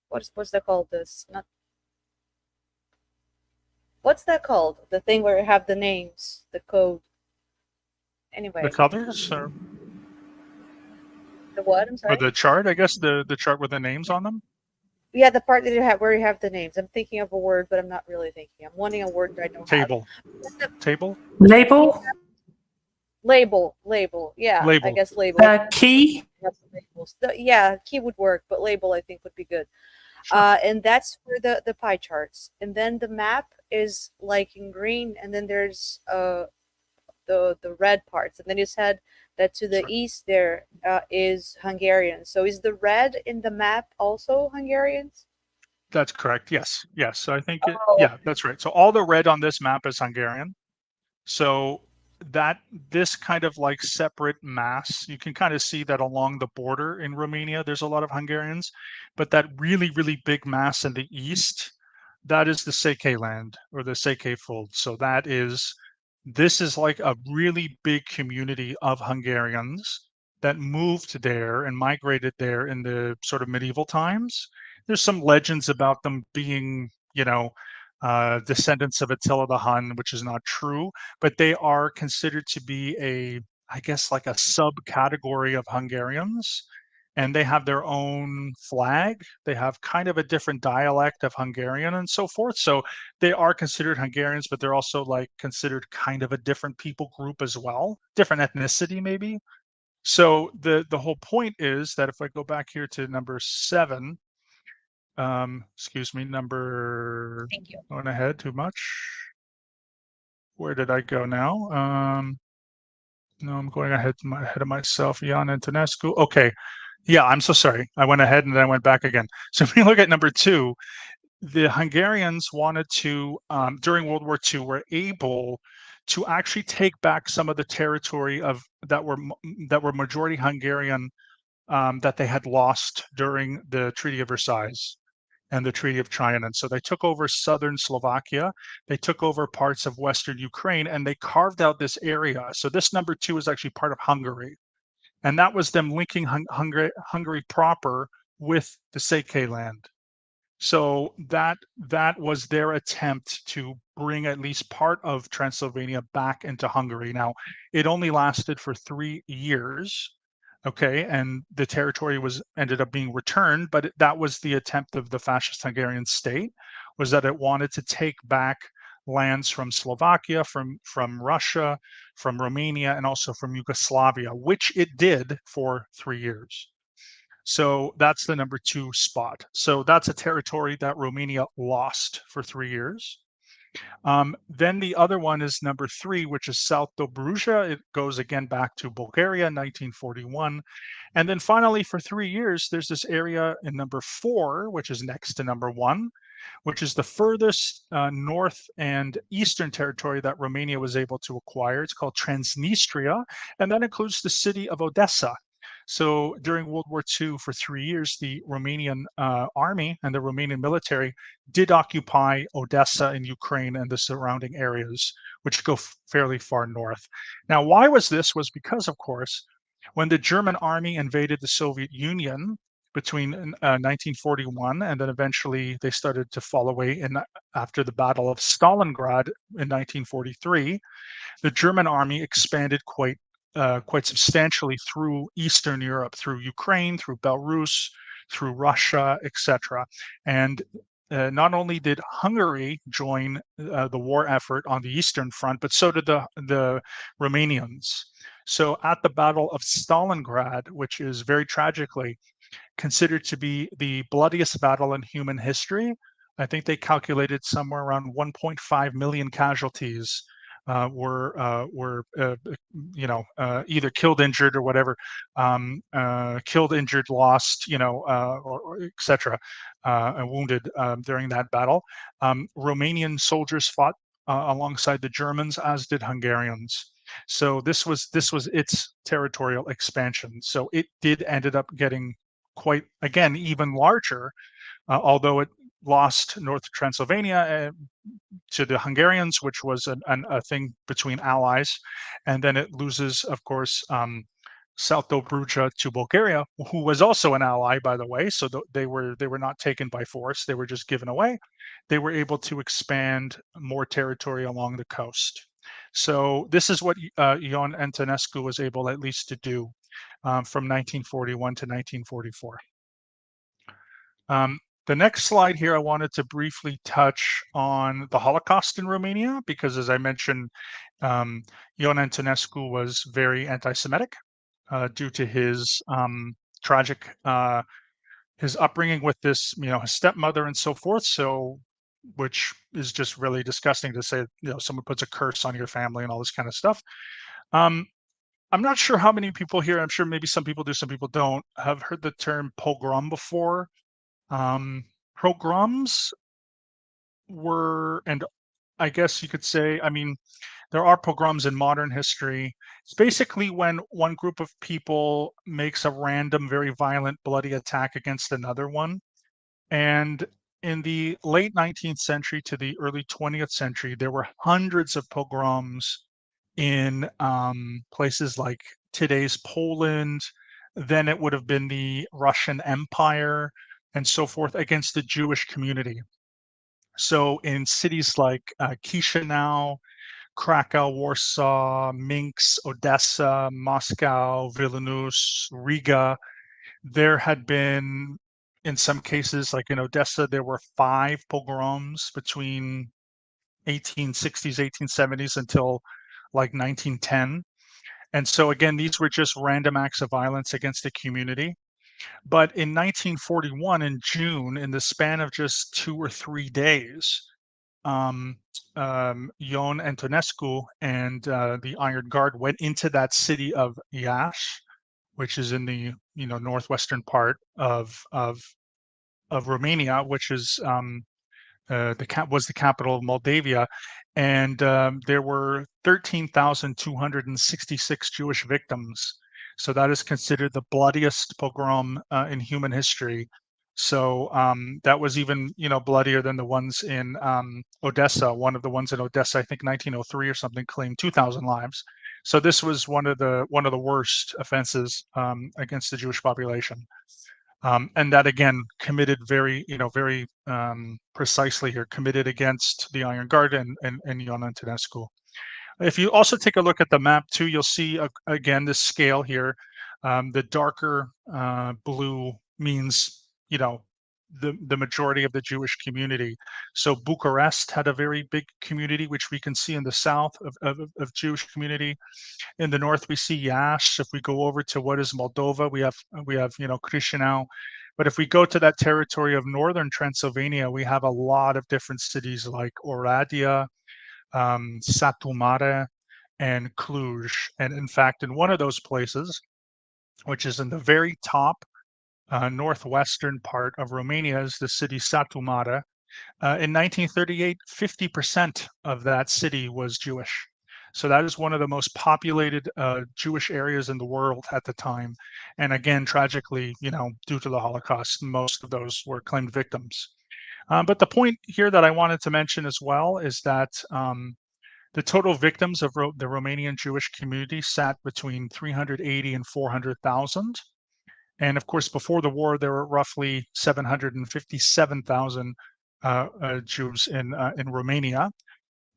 what's that called? This not what's that called? The thing where you have the names, the code. Anyway, The colors, or the what? I'm sorry. the chart, I guess the chart with the names on them. Yeah, the part that you have where you have the names. I'm thinking of a word, but I'm not really thinking. I'm wanting a word that I don't Table. have. Table. Label. Label. Yeah, Label. I guess label. Key. Labels. Yeah, key would work, but label I think would be good. Sure. And that's for the pie charts. And then the map is like in green, and then there's the red parts. And then you said that to the Sure. east there is Hungarian. So is the red in the map also Hungarians? That's correct. Yes. So I think Oh. yeah, that's right. So all the red on this map is Hungarian. So that this kind of like separate mass, you can kind of see that along the border in Romania, there's a lot of Hungarians, but that really, really big mass in the east, that is the Székely land, or the Székely fold. So this is like a really big community of Hungarians that moved there and migrated there in the sort of medieval times. There's some legends about them being, descendants of Attila the Hun, which is not true, but they are considered to be I guess, like a subcategory of Hungarians. And they have their own flag. They have kind of a different dialect of Hungarian and so forth. So they are considered Hungarians, but they're also like considered kind of a different people group as well, different ethnicity maybe. So the whole point is that if I go back here to number 7, excuse me, Thank you. going ahead too much. Where did I go now? No, I'm going ahead of myself. Jan Antonescu. Okay. Yeah, I'm so sorry. I went ahead and then I went back again. So if we look at number 2, the Hungarians wanted to, during World War II, were able to actually take back some of the territory that were majority Hungarian, that they had lost during the Treaty of Versailles and the Treaty of Trianon. So they took over southern Slovakia, they took over parts of western Ukraine, and they carved out this area. So this number 2 is actually part of Hungary. And that was them linking Hungary proper with the Székely land. So that was their attempt to bring at least part of Transylvania back into Hungary. Now, it only lasted for 3 years, okay, and the territory ended up being returned, but that was the attempt of the fascist Hungarian state, was that it wanted to take back lands from Slovakia, from Russia, from Romania, and also from Yugoslavia, which it did for 3 years. So that's the number 2 spot. So that's a territory that Romania lost for 3 years. Then the other one is number 3, which is South Dobruja. It goes again back to Bulgaria, 1941. And then finally, for 3 years, there's this area in number 4, which is next to number 1, which is the furthest north and eastern territory that Romania was able to acquire. It's called Transnistria, and that includes the city of Odessa. So during World War II, for 3 years, the Romanian army and the Romanian military did occupy Odessa in Ukraine and the surrounding areas, which go fairly far north. Now, why was this? Was because, of course, when the German army invaded the Soviet Union between 1941 and then eventually they started to fall away after the Battle of Stalingrad in 1943, the German army expanded quite quite substantially through Eastern Europe, through Ukraine, through Belarus, through Russia, etc. And not only did Hungary join the war effort on the Eastern Front, but so did the Romanians. So at the Battle of Stalingrad, which is very tragically considered to be the bloodiest battle in human history, I think they calculated somewhere around 1.5 million casualties were either killed, injured, or whatever, killed, injured, lost, or etc., and wounded during that battle. Romanian soldiers fought alongside the Germans, as did Hungarians. So this was its territorial expansion. So it did ended up getting quite, again, even larger, although it lost North Transylvania to the Hungarians, which was a thing between allies, and then it loses, of course, South Dobruja to Bulgaria, who was also an ally, by the way. So they were not taken by force; they were just given away. They were able to expand more territory along the coast. So this is what Ion Antonescu was able, at least, to do from 1941 to 1944. The next slide here, I wanted to briefly touch on the Holocaust in Romania, because as I mentioned, Ion Antonescu was very anti-Semitic due to his tragic, his upbringing with this, his stepmother and so forth. So, which is just really disgusting to say, someone puts a curse on your family and all this kind of stuff. I'm not sure how many people here, I'm sure maybe some people do, some people don't, have heard the term pogrom before. Pogroms were, and I guess you could say, I mean, there are pogroms in modern history. It's basically when one group of people makes a random, very violent, bloody attack against another one. And in the late 19th century to the early 20th century, there were hundreds of pogroms in places like today's Poland. Then it would have been the Russian Empire and so forth, against the Jewish community. So in cities like Chisinau, Krakow, Warsaw, Minsk, Odessa, Moscow, Vilnius, Riga, there had been, in some cases, like in Odessa, there were 5 pogroms between 1860s, 1870s until like 1910. And so again, these were just random acts of violence against the community. But in 1941, in June, in the span of just 2 or 3 days, Ion Antonescu and the Iron Guard went into that city of Iași, which is in the northwestern part of Romania, which is was the capital of Moldavia, and there were 13,266 Jewish victims. So that is considered the bloodiest pogrom in human history. So that was even bloodier than the ones in Odessa. One of the ones in Odessa, I think 1903 or something, claimed 2,000 lives. So this was one of the worst offenses against the Jewish population. And that again committed very precisely here, committed against the Iron Guard and Ion Antonescu. If you also take a look at the map too, you'll see again this scale here. The darker blue means the majority of the Jewish community. So Bucharest had a very big community, which we can see in the south of Jewish community. In the north, we see Iași. If we go over to what is Moldova, we have Chisinau. But if we go to that territory of northern Transylvania, we have a lot of different cities like Oradea, Satu Mare, and Cluj. And in fact, in one of those places, which is in the very top northwestern part of Romania, is the city Satu Mare. In 1938, 50% of that city was Jewish. So that is one of the most populated Jewish areas in the world at the time. And again, tragically, due to the Holocaust, most of those were claimed victims. But the point here that I wanted to mention as well is that the total victims of the Romanian Jewish community sat between 380 and 400,000. And of course, before the war, there were roughly 757,000 Jews in Romania.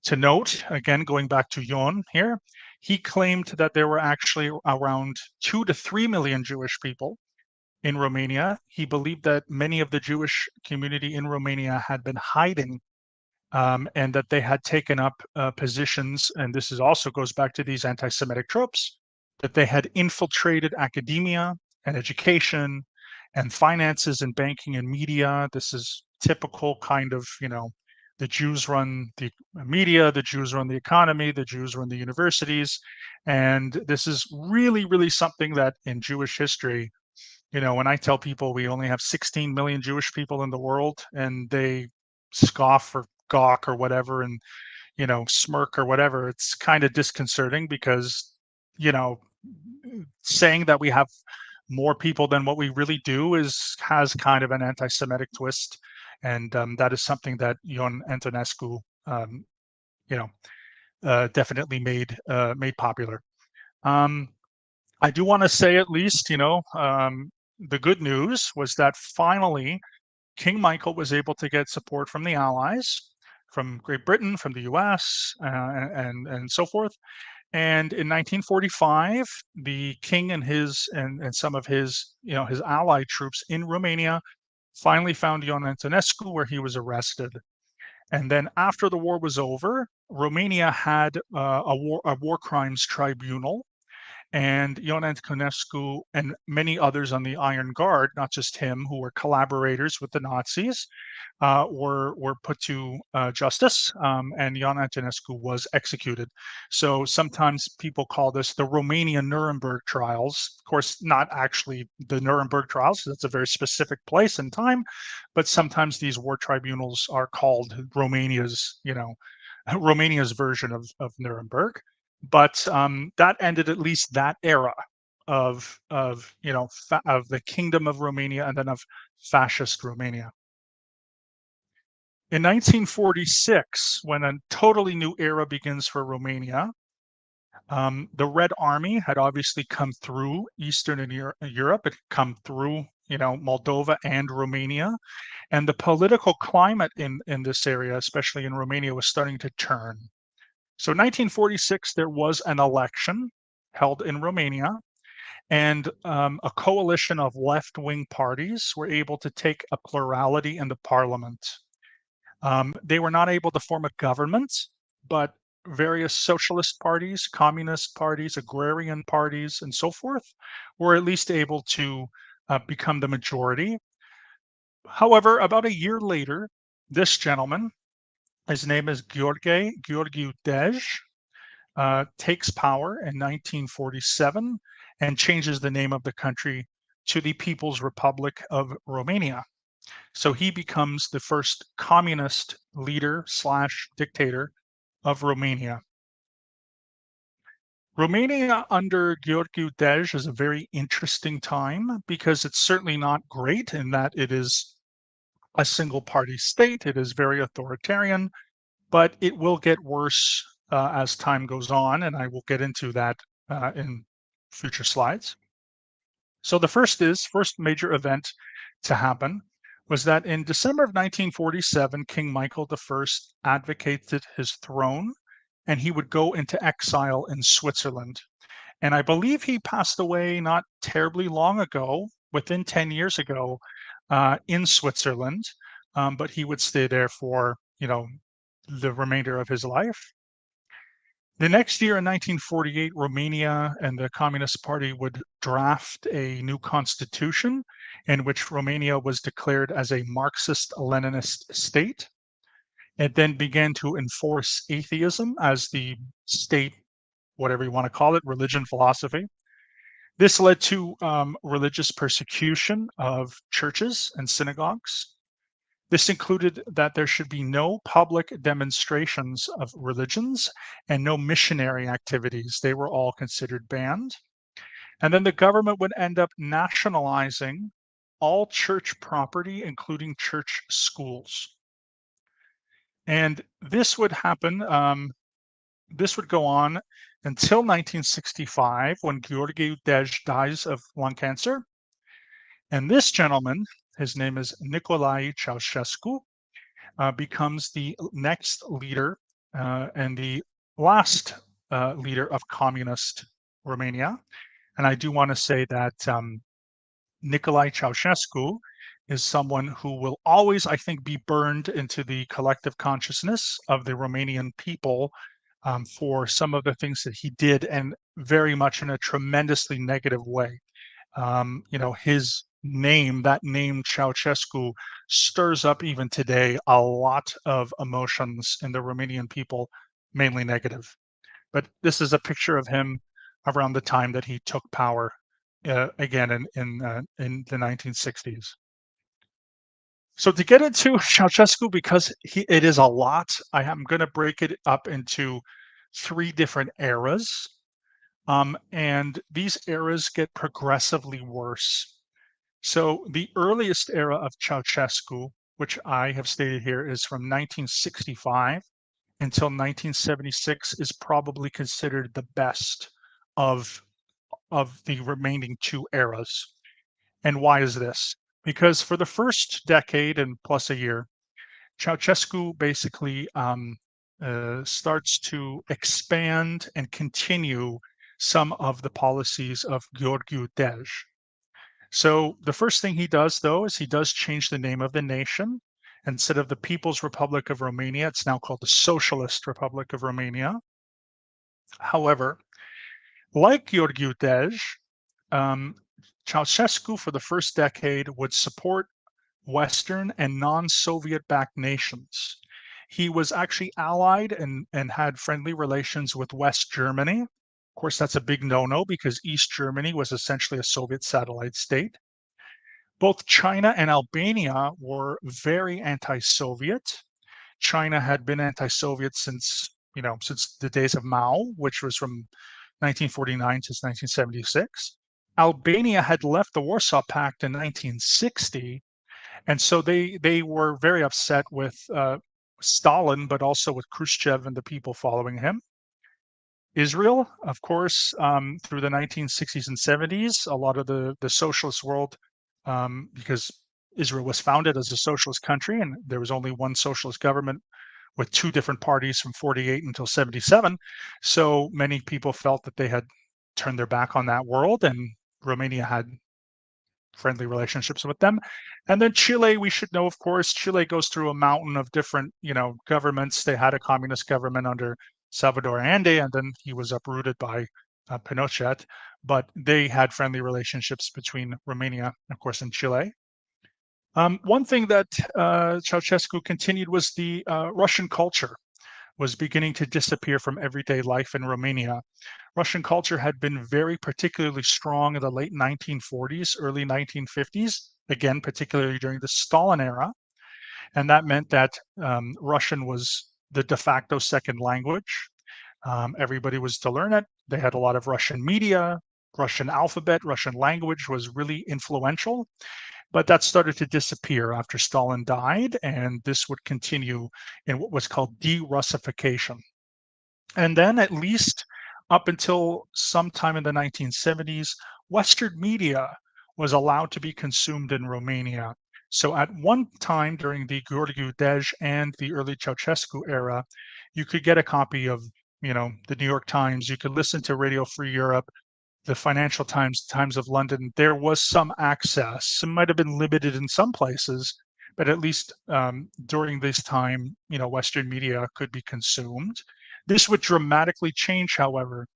To note, again, going back to Ion here, He claimed that there were actually around 2 to 3 million Jewish people in Romania. He believed that many of the Jewish community in Romania had been hiding, and that they had taken up positions, and this is also goes back to these anti-Semitic tropes, that they had infiltrated academia and education and finances and banking and media. This is typical kind of, the Jews run the media, the Jews run the economy, the Jews run the universities. And this is really, really something that in Jewish history, when I tell people we only have 16 million Jewish people in the world and they scoff or gawk or whatever and, smirk or whatever, it's kind of disconcerting because, saying that we have more people than what we really do has kind of an anti-Semitic twist. And that is something that Ion Antonescu, definitely made popular. I do want to say at least, the good news was that finally King Michael was able to get support from the Allies, from Great Britain, from the US, and so forth. And in 1945, the king and some of his his allied troops in Romania finally found Ion Antonescu, where he was arrested. And then after the war was over, Romania had a war crimes tribunal, and Ion Antonescu and many others on the Iron Guard, not just him, who were collaborators with the Nazis, were put to justice, and Ion Antonescu was executed. So sometimes people call this the Romanian Nuremberg trials. Of course, not actually the Nuremberg trials. That's a very specific place and time, but sometimes these war tribunals are called Romania's, Romania's version of Nuremberg. But that ended at least that era of of the Kingdom of Romania and then of fascist Romania. In 1946, when a totally new era begins for Romania, the Red Army had obviously come through Eastern and Europe. It had come through, Moldova and Romania, and the political climate in this area, especially in Romania, was starting to turn. So, in 1946, there was an election held in Romania, and a coalition of left-wing parties were able to take a plurality in the parliament. They were not able to form a government, but various socialist parties, communist parties, agrarian parties, and so forth were at least able to become the majority. However, about a year later, this gentleman, his name is Gheorghiu Dej, takes power in 1947 and changes the name of the country to the People's Republic of Romania. So he becomes the first communist leader / dictator of Romania. Romania under Gheorghiu Dej is a very interesting time because it's certainly not great in that it is a single party state. It is very authoritarian, but it will get worse as time goes on, and I will get into that in future slides. So the first major event to happen was that in December of 1947, King Michael I advocated his throne, and he would go into exile in Switzerland. And I believe he passed away not terribly long ago, within 10 years ago, in Switzerland, but he would stay there for, the remainder of his life. The next year in 1948, Romania and the Communist Party would draft a new constitution in which Romania was declared as a Marxist-Leninist state. It then began to enforce atheism as the state, whatever you want to call it, religion, philosophy. This led to religious persecution of churches and synagogues. This included that there should be no public demonstrations of religions and no missionary activities. They were all considered banned. And then the government would end up nationalizing all church property, including church schools. And this would happen, this would go on until 1965 when Gheorghiu Dej dies of lung cancer. And this gentleman, his name is Nicolae Ceausescu, becomes the next leader and the last leader of communist Romania. And I do want to say that Nicolae Ceausescu is someone who will always, I think, be burned into the collective consciousness of the Romanian people for some of the things that he did, and very much in a tremendously negative way. His name, that name Ceausescu, stirs up even today a lot of emotions in the Romanian people, mainly negative. But this is a picture of him around the time that he took power again in the 1960s. So to get into Ceausescu, because it is a lot, I am going to break it up into 3 different eras. And these eras get progressively worse. So the earliest era of Ceausescu, which I have stated here, is from 1965 until 1976, is probably considered the best of the remaining 2 eras. And why is this? Because for the first decade and plus a year, Ceausescu basically starts to expand and continue some of the policies of Gheorghe Dej. So the first thing he does, though, is he does change the name of the nation. Instead of the People's Republic of Romania, it's now called the Socialist Republic of Romania. However, like Gheorghe Dej, Ceausescu for the first decade would support Western and non-Soviet backed nations. He was actually allied and had friendly relations with West Germany. Of course, that's a big no-no because East Germany was essentially a Soviet satellite state. Both China and Albania were very anti-Soviet. China had been anti-Soviet since the days of Mao, which was from 1949 to 1976. Albania had left the Warsaw Pact in 1960, and so they were very upset with Stalin, but also with Khrushchev and the people following him. Israel, of course, through the 1960s and 70s, a lot of the socialist world, because Israel was founded as a socialist country, and there was only one socialist government with 2 different parties from 48 until 77. So many people felt that they had turned their back on that world, and Romania had friendly relationships with them. And then Chile, we should know, of course, Chile goes through a mountain of different, governments. They had a communist government under Salvador Allende, and then he was uprooted by Pinochet. But they had friendly relationships between Romania, of course, and Chile. One thing that Ceausescu continued was the Russian culture was beginning to disappear from everyday life in Romania. Russian culture had been very particularly strong in the late 1940s, early 1950s, again, particularly during the Stalin era. And that meant that Russian was the de facto second language. Everybody was to learn it. They had a lot of Russian media, Russian alphabet, Russian language was really influential. But that started to disappear after Stalin died, and this would continue in what was called de-Russification. And then, at least up until sometime in the 1970s, Western media was allowed to be consumed in Romania. So at one time during the Gheorghe Dej and the early Ceausescu era, you could get a copy of, the New York Times. You could listen to Radio Free Europe, the Financial Times, Times of London. There was some access. It might have been limited in some places, but at least during this time, Western media could be consumed. This would dramatically change, however,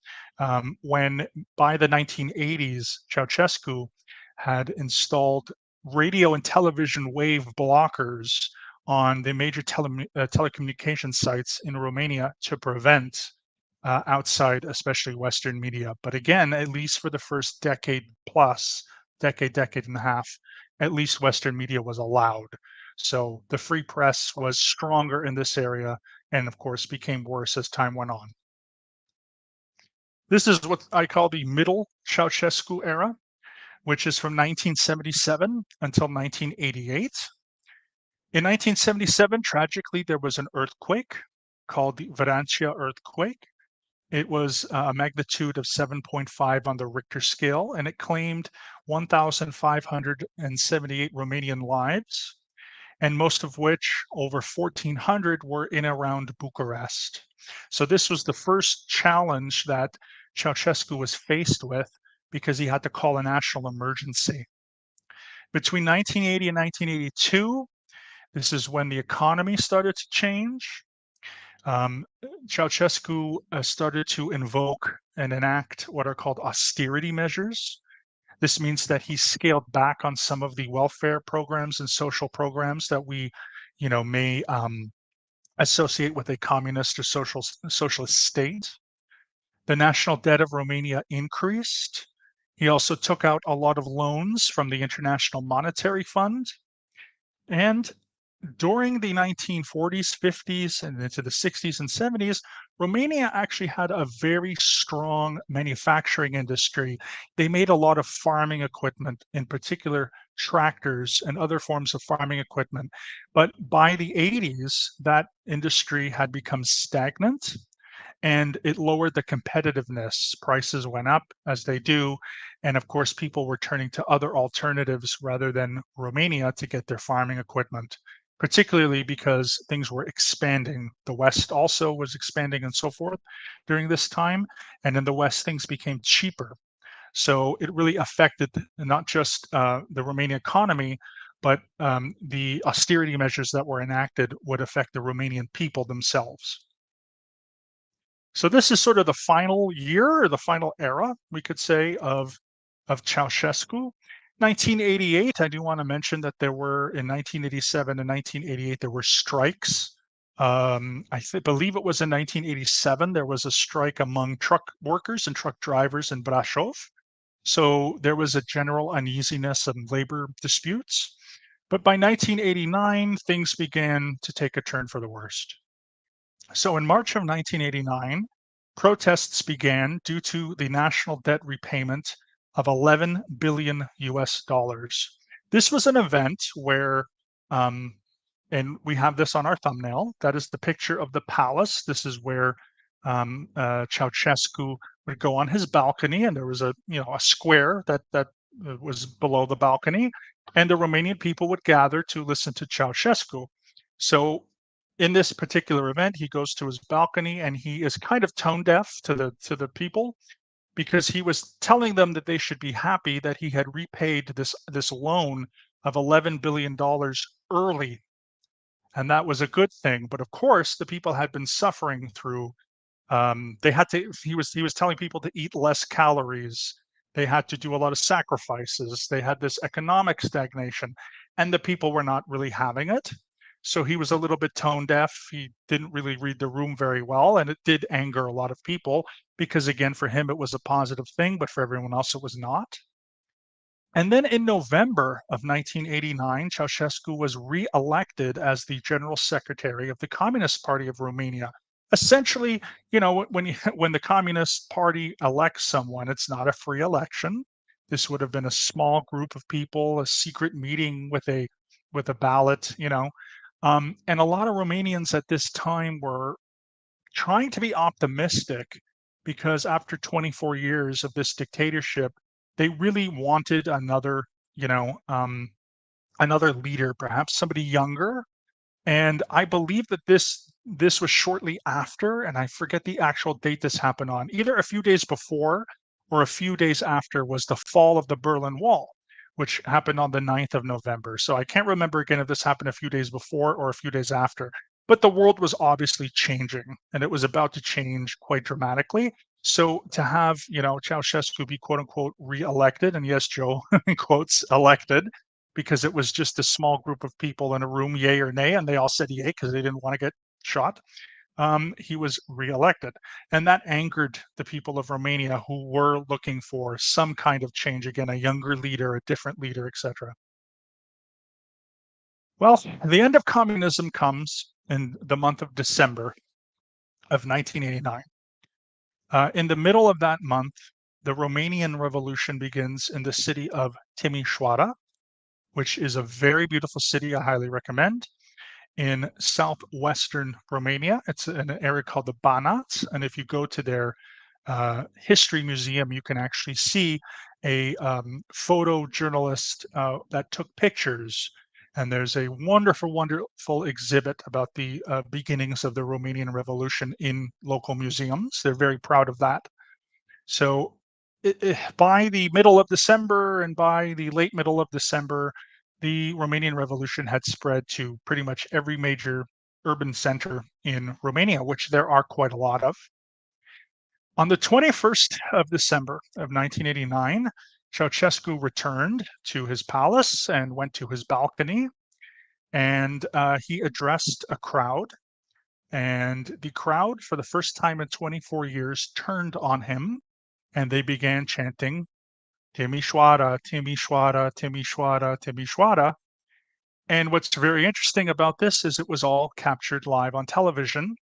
when by the 1980s, Ceausescu had installed radio and television wave blockers on the major telecommunication sites in Romania to prevent outside, especially Western media. But again, at least for the first decade and a half, at least Western media was allowed. So the free press was stronger in this area and, of course, became worse as time went on. This is what I call the middle Ceausescu era, which is from 1977 until 1988. In 1977, tragically, there was an earthquake called the Varancia earthquake. It was a magnitude of 7.5 on the Richter scale, and it claimed 1,578 Romanian lives, and most of which, over 1,400, were in around Bucharest. So this was the first challenge that Ceausescu was faced with because he had to call a national emergency. Between 1980 and 1982, this is when the economy started to change. Ceausescu started to invoke and enact what are called austerity measures. This means that he scaled back on some of the welfare programs and social programs that we, may associate with a communist or socialist state. The national debt of Romania increased. He also took out a lot of loans from the International Monetary Fund. And during the 1940s, 50s, and into the 60s and 70s, Romania actually had a very strong manufacturing industry. They made a lot of farming equipment, in particular tractors and other forms of farming equipment. But by the 80s, that industry had become stagnant and it lowered the competitiveness. Prices went up as they do. And of course, people were turning to other alternatives rather than Romania to get their farming equipment, particularly because things were expanding. The West also was expanding and so forth during this time. And in the West, things became cheaper. So it really affected not just the Romanian economy, but the austerity measures that were enacted would affect the Romanian people themselves. So this is sort of the final year or the final era, we could say, of Ceausescu. 1988, I do want to mention that there were, in 1987 and 1988, there were strikes. Believe it was in 1987, there was a strike among truck workers and truck drivers in Brasov. So there was a general uneasiness and labor disputes. But by 1989, things began to take a turn for the worst. So in March of 1989, protests began due to the national debt repayment of 11 billion US dollars. This was an event where, and we have this on our thumbnail, that is the picture of the palace. This is where Ceausescu would go on his balcony, and there was a square that was below the balcony, and the Romanian people would gather to listen to Ceausescu. So in this particular event, he goes to his balcony and he is kind of tone deaf to the people because he was telling them that they should be happy that he had repaid this loan of $11 billion early. And that was a good thing. But of course, the people had been suffering through they had to he was telling people to eat less calories. They had to do a lot of sacrifices. They had this economic stagnation, and the people were not really having it. So he was a little bit tone deaf. He didn't really read the room very well, and it did anger a lot of people because, again, for him, it was a positive thing, but for everyone else, it was not. And then in November of 1989, Ceausescu was re-elected as the general secretary of the Communist Party of Romania. Essentially, when the Communist Party elects someone, it's not a free election. This would have been a small group of people, a secret meeting with a ballot, and a lot of Romanians at this time were trying to be optimistic because after 24 years of this dictatorship, they really wanted another, another leader, perhaps somebody younger. And I believe that this was shortly after, and I forget the actual date this happened on. Either a few days before or a few days after was the fall of the Berlin Wall, which happened on the 9th of November. So I can't remember again if this happened a few days before or a few days after. But the world was obviously changing, and it was about to change quite dramatically. So to have, Ceausescu be quote unquote re-elected, and yes, Joe, in quotes, elected, because it was just a small group of people in a room, yay or nay, and they all said yay because they didn't want to get shot. He was re-elected, and that angered the people of Romania who were looking for some kind of change, again, a younger leader, a different leader, etc. Well, the end of communism comes in the month of December of 1989. In the middle of that month, the Romanian Revolution begins in the city of Timișoara, which is a very beautiful city I highly recommend, in southwestern Romania. It's an area called the Banat, and if you go to their history museum, you can actually see a photojournalist that took pictures And there's a wonderful, wonderful exhibit about the beginnings of the Romanian Revolution in local museums. They're very proud of that. So by the middle of December and by the late middle of December, the Romanian Revolution had spread to pretty much every major urban center in Romania, which there are quite a lot of. On the 21st of December of 1989, Ceausescu returned to his palace and went to his balcony, and he addressed a crowd. And the crowd, for the first time in 24 years, turned on him, and they began chanting, Timișoara, Timișoara, Timișoara, Timișoara. And what's very interesting about this is it was all captured live on television,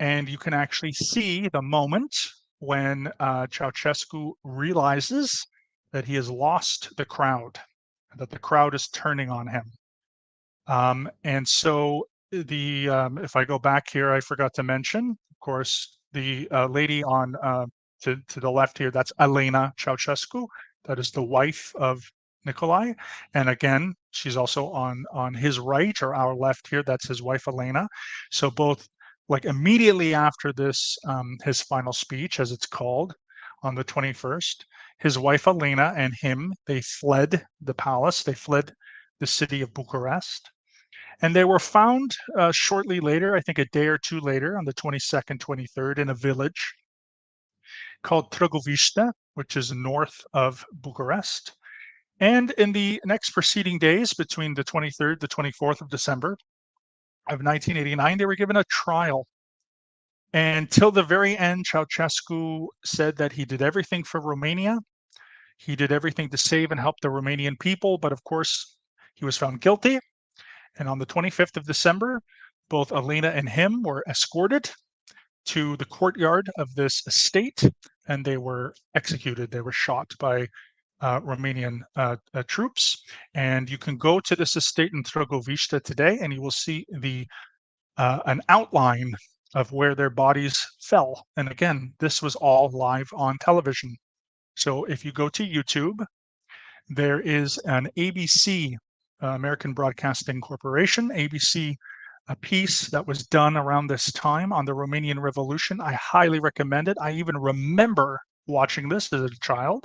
and you can actually see the moment when Ceausescu realizes that he has lost the crowd, that the crowd is turning on him. And so if I go back here, I forgot to mention, of course, the lady on to the left here, that's Elena Ceausescu. That is the wife of Nicolae. And again, she's also on his right or our left here. That's his wife, Elena. So both, like immediately after this, his final speech, as it's called, on the 21st, his wife, Elena, and him, they fled the palace. They fled the city of Bucharest. And they were found shortly later, I think a day or two later, on the 22nd, 23rd, in a village called Târgoviște, which is north of Bucharest. And in the next preceding days, between the 23rd, the 24th of December of 1989, they were given a trial. And till the very end, Ceausescu said that he did everything for Romania. He did everything to save and help the Romanian people. But of course, he was found guilty. And on the 25th of December, both Elena and him were escorted to the courtyard of this estate, and they were executed. They were shot by Romanian troops. And you can go to this estate in Târgoviște today, and you will see an outline of where their bodies fell. And again, this was all live on television. So if you go to YouTube, there is an ABC, American Broadcasting Corporation, ABC, a piece that was done around this time on the Romanian Revolution. I highly recommend it. I even remember watching this as a child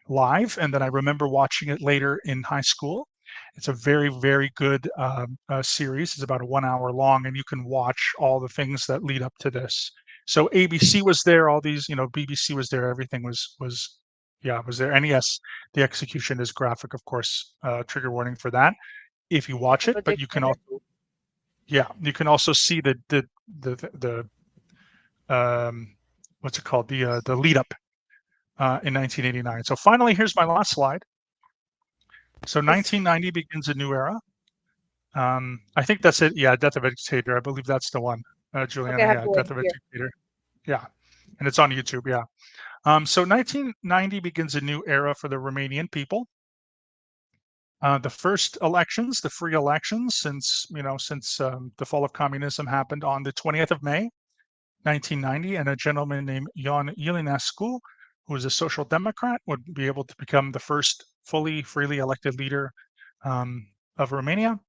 live, and then I remember watching it later in high school. It's a very, very good series. It's about 1 hour long, and you can watch all the things that lead up to this. So ABC was there, all these, BBC was there, everything was there. And yes, the execution is graphic, of course, trigger warning for that if you watch it, but you can also, you can also see the what's it called? The lead up in 1989. So finally, here's my last slide. So 1990 begins a new era. I think that's it. Yeah, Death of a Dictator. I believe that's the one, Juliana. Okay, yeah, Death of a Dictator. Yeah, and it's on YouTube. Yeah. So 1990 begins a new era for the Romanian people. The first elections, the free elections, since the fall of communism happened on the 20th of May, 1990, and a gentleman named Ion Ilinescu, who was a social democrat, would be able to become the first freely elected leader of Romania.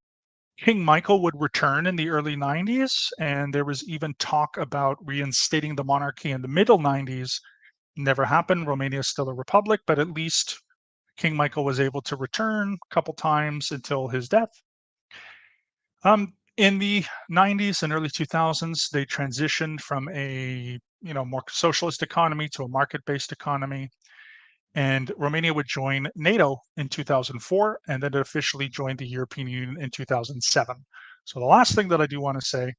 King Michael would return in the early 90s, and there was even talk about reinstating the monarchy in the middle 90s. Never happened. Romania is still a republic, but at least King Michael was able to return a couple times until his death. In the 90s and early 2000s, they transitioned from a more socialist economy to a market-based economy. And Romania would join NATO in 2004, and then it officially joined the European Union in 2007. So the last thing that I do want to say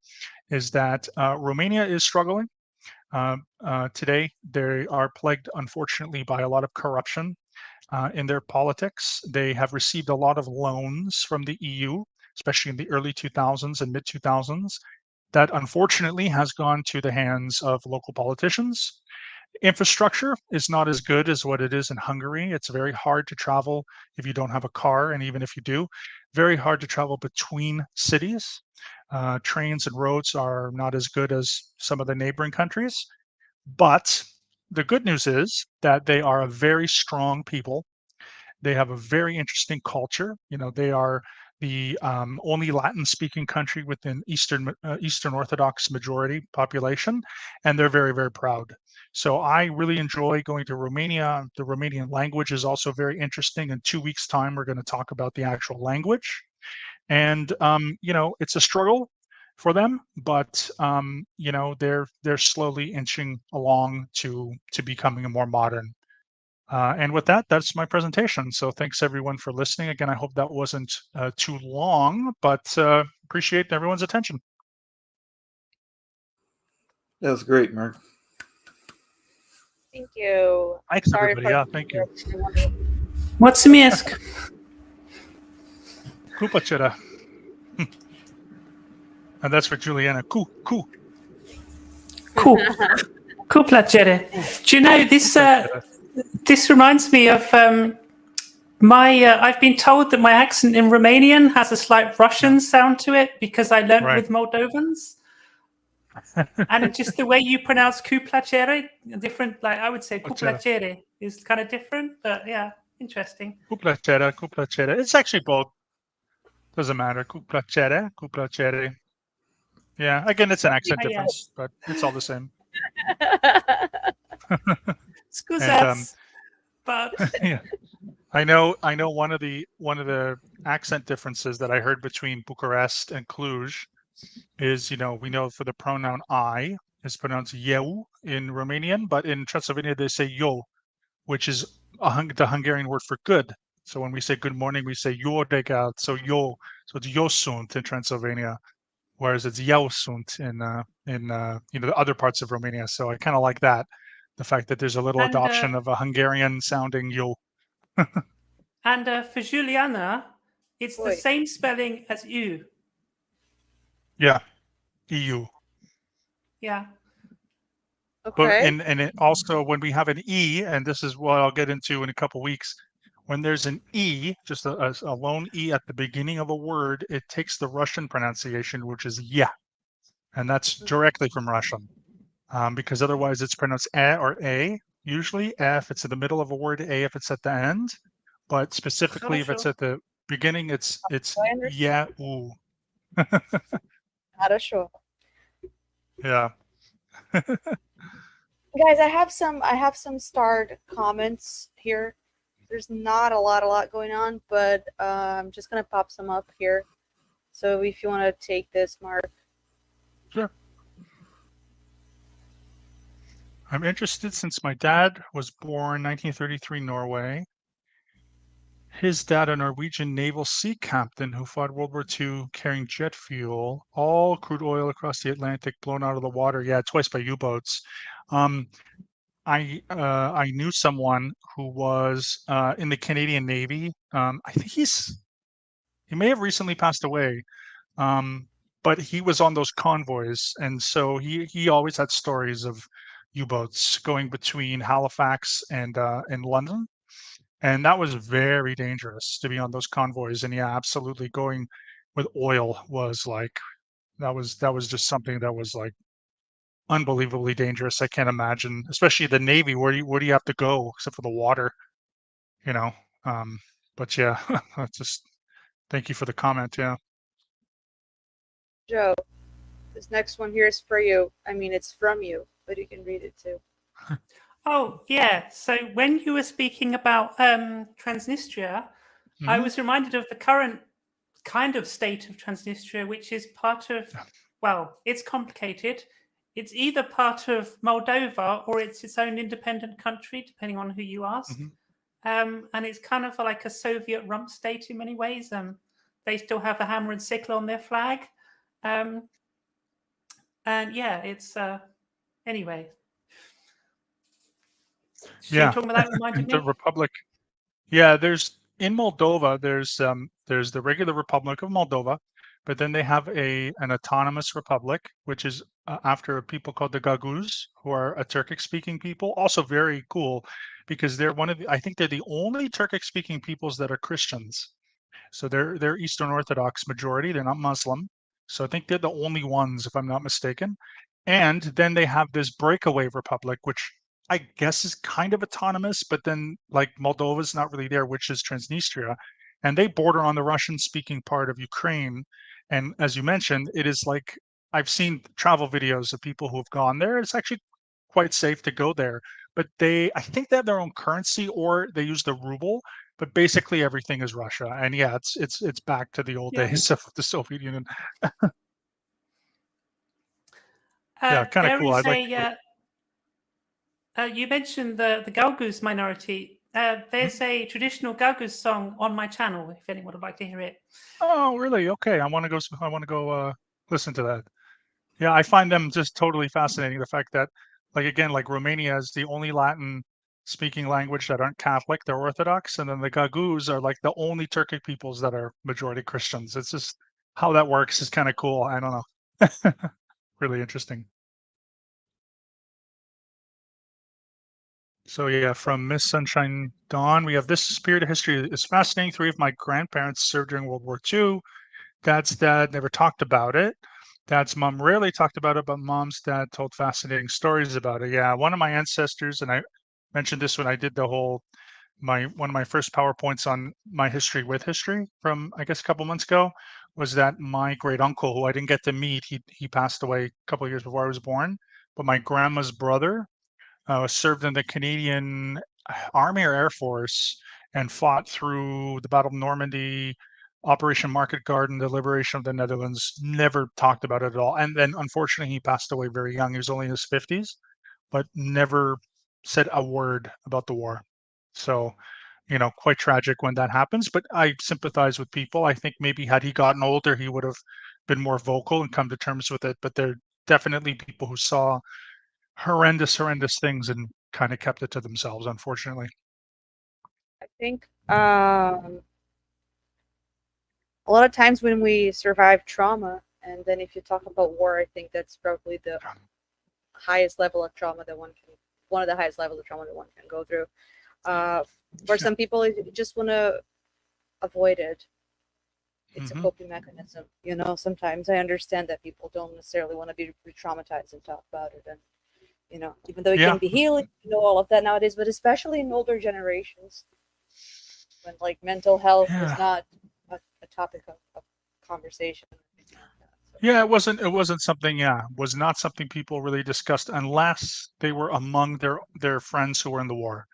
is that Romania is struggling. Today, they are plagued, unfortunately, by a lot of corruption in their politics. They have received a lot of loans from the EU, especially in the early 2000s and mid 2000s, that unfortunately has gone to the hands of local politicians. Infrastructure is not as good as what it is in Hungary. It's very hard to travel if you don't have a car, and even if you do, very hard to travel between cities. Trains and roads are not as good as some of the neighboring countries. But the good news is that they are a very strong people. They have a very interesting culture. They are the only Latin-speaking country within Eastern Orthodox majority population, and they're very, very proud. So I really enjoy going to Romania. The Romanian language is also very interesting. In 2 weeks' time, we're going to talk about the actual language, and it's a struggle for them, but they're slowly inching along to becoming a more modern. And with that, that's my presentation. So thanks everyone for listening. Again, I hope that wasn't too long, but appreciate everyone's attention. That was great, Mark. Thank you. Thanks, everybody. Yeah, thank you. What's Misk? Kupachera. And that's for Juliana. Cool. Cool. Cool piacere. Do you know this? This reminds me of I've been told that my accent in Romanian has a slight Russian sound to it because I learned with Moldovans. And just the way you pronounce cu placere, different, like I would say cu placere is kind of different, but yeah, interesting. Cu placere. It's actually both. Doesn't matter. Cu placere. Yeah, again, it's an accent difference, but it's all the same. Scusas, but yeah. I know one of the accent differences that I heard between Bucharest and Cluj is, we know for the pronoun I is pronounced eu in Romanian, but in Transylvania they say yo, which is the Hungarian word for good. So when we say good morning, we say jó reggelt, so yo, so it's jó sunt in Transylvania, whereas it's jó sunt in the other parts of Romania. So I kind of like that, the fact that there's a little adoption of a Hungarian sounding yo. And for Juliana, it's the same spelling as you. Yeah, EU. Yeah. Okay. But and it also, when we have an E, and this is what I'll get into in a couple weeks, when there's an E, just a lone E at the beginning of a word, it takes the Russian pronunciation, which is yeah, and that's directly from Russian, because otherwise it's pronounced or a. Usually, if it's in the middle of a word, a if it's at the end, but specifically if it's at the beginning, it's yeah, ooh. Not sure. Yeah. Guys, I have some starred comments here. There's not a lot going on, but I'm just gonna pop some up here. So if you want to take this, Mark. Sure. I'm interested since my dad was born 1933 Norway. His dad, a Norwegian naval sea captain who fought World War II carrying jet fuel, all crude oil across the Atlantic blown out of the water. Yeah, twice by U-boats. I knew someone who was in the Canadian Navy. I think he may have recently passed away, but he was on those convoys, and so he always had stories of U-boats going between Halifax and London, and that was very dangerous to be on those convoys. And yeah, absolutely, going with oil was like that was just something that was like unbelievably dangerous. I can't imagine, especially the Navy. Where do you have to go except for the water? But yeah, just thank you for the comment. Yeah. Joe, this next one here is for you. I mean, it's from you, but you can read it too. Oh, yeah. So when you were speaking about Transnistria, I was reminded of the current kind of state of Transnistria, which is part of, well, it's complicated. It's either part of Moldova or it's its own independent country, depending on who you ask. And it's kind of like a Soviet rump state in many ways. They still have a hammer and sickle on their flag. And yeah, it's anyway. So yeah, talking about that reminded the me? Republic. Yeah, there's in Moldova. There's the regular Republic of Moldova, but then they have an autonomous republic, which is after a people called the Gaguz, who are a Turkic-speaking people. Also very cool, because they're I think they're the only Turkic-speaking peoples that are Christians. So they're Eastern Orthodox majority. They're not Muslim. So I think they're the only ones, if I'm not mistaken. And then they have this breakaway republic, which I guess is kind of autonomous, but then like Moldova's not really there, which is Transnistria. and they border on the Russian-speaking part of Ukraine. And as you mentioned, it is like I've seen travel videos of people who have gone there. It's actually quite safe to go there, but I think they have their own currency or they use the ruble. But basically, everything is Russia, and yeah, it's back to the old days of the Soviet Union. Yeah, kind of There cool. is I'd like to go. you mentioned the Galgus minority. There's a traditional Galgus song on my channel if anyone would like to hear it. Oh, really? Okay, I want to go. I want to go listen to that. Yeah, I find them just totally fascinating. The fact that, like again, like Romania is the only Latin-speaking language that aren't Catholic; they're Orthodox, and then the Gagus are like the only Turkic peoples that are majority Christians. It's just how that works is kind of cool. I don't know, really interesting. So yeah, from Miss Sunshine Dawn, we have this period of history is fascinating. 3 of my grandparents served during World War II. Dad's dad never talked about it. Dad's mom rarely talked about it, but mom's dad told fascinating stories about it. Yeah, one of my ancestors, and I mentioned this when I did the whole one of my first PowerPoints on my history with history from I guess a couple months ago, was that my great uncle, who I didn't get to meet, he passed away a couple of years before I was born, but my grandma's brother served in the Canadian Army or Air Force and fought through the Battle of Normandy, Operation Market Garden, the liberation of the Netherlands. Never talked about it at all. And then unfortunately, he passed away very young. He was only in his 50s, but never said a word about the war. So, quite tragic when that happens. But I sympathize with people. I think maybe had he gotten older, he would have been more vocal and come to terms with it. But there are definitely people who saw horrendous things and kind of kept it to themselves, unfortunately. I think a lot of times when we survive trauma, and then if you talk about war, I think that's probably the highest level of trauma that one of the highest levels of trauma that one can go through. For some people, you just want to avoid it. It's a coping mechanism. Sometimes I understand that people don't necessarily want to be re-traumatized and talk about it. And, even though it can be healing, all of that nowadays, but especially in older generations, when like mental health is not a topic of conversation. Yeah, it wasn't something, was not something people really discussed unless they were among their friends who were in the war.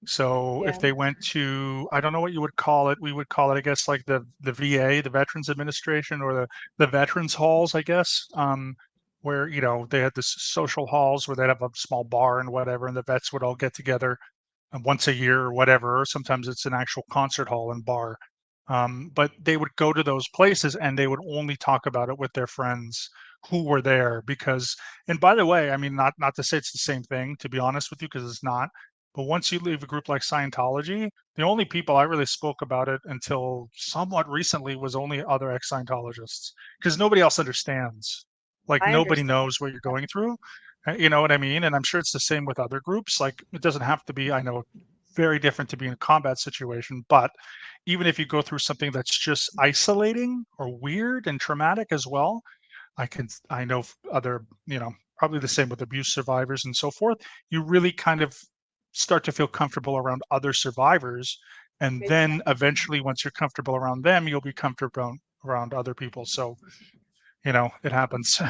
So if they went to, I don't know what you would call it, we would call it, I guess, like the VA, the Veterans Administration, or the veterans halls, I guess, where, they had this social halls where they'd have a small bar and whatever, and the vets would all get together once a year or whatever. Sometimes it's an actual concert hall and bar. But they would go to those places and they would only talk about it with their friends who were there because, and by the way, I mean, not to say it's the same thing, to be honest with you, because it's not. But once you leave a group like Scientology, the only people I really spoke about it until somewhat recently was only other ex-Scientologists, because nobody else understands. Like I nobody understand. knows what you're going through. You know what I mean? And I'm sure it's the same with other groups. Like it doesn't have to be, I know, very different to be in a combat situation, but even if you go through something that's just isolating or weird and traumatic as well, I know other, probably the same with abuse survivors and so forth. You really kind of start to feel comfortable around other survivors. And then eventually, once you're comfortable around them, you'll be comfortable around other people. So, it happens.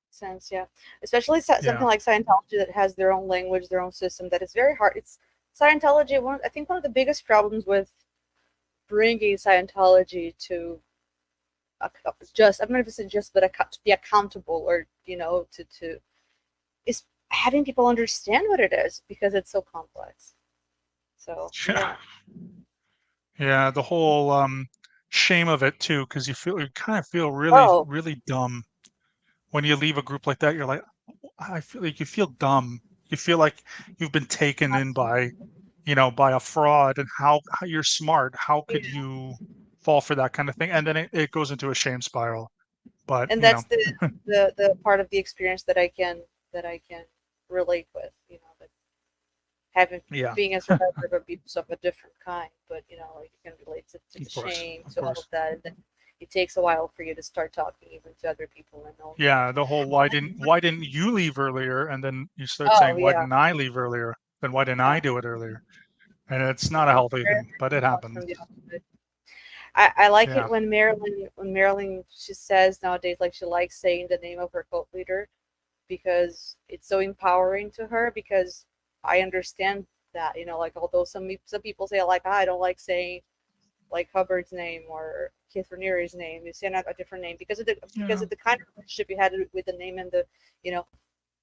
Sense, yeah. Especially something like Scientology that has their own language, their own system. That is very hard. It's Scientology. I think one of the biggest problems with bringing Scientology to just, I'm not even saying just, but to be accountable, or to is having people understand what it is, because it's so complex. So Yeah, the whole shame of it too, because you kind of feel really dumb when you leave a group like that. You're like, I feel like you feel dumb. You feel like you've been taken in by a fraud, and how you're smart. How could you fall for that kind of thing? And then it goes into a shame spiral. But and that's the part of the experience that I can relate with. That having being a survivor of abuse of a different kind, but like you can relate to the shame, to all of that, and then it takes a while for you to start talking even to other people and all. Yeah, the whole why didn't you leave earlier, and then you start saying why didn't I leave earlier? Then why didn't I do it earlier? And it's not a healthy thing, but it happens. I like Yeah. it when Marilyn she says nowadays like she likes saying the name of her cult leader because it's so empowering to her because I understand that, you know, like although some people say like I don't like saying like Hubbard's name or Keith Raniere's name, you say a different name because of the kind of relationship you had with the name and the, you know,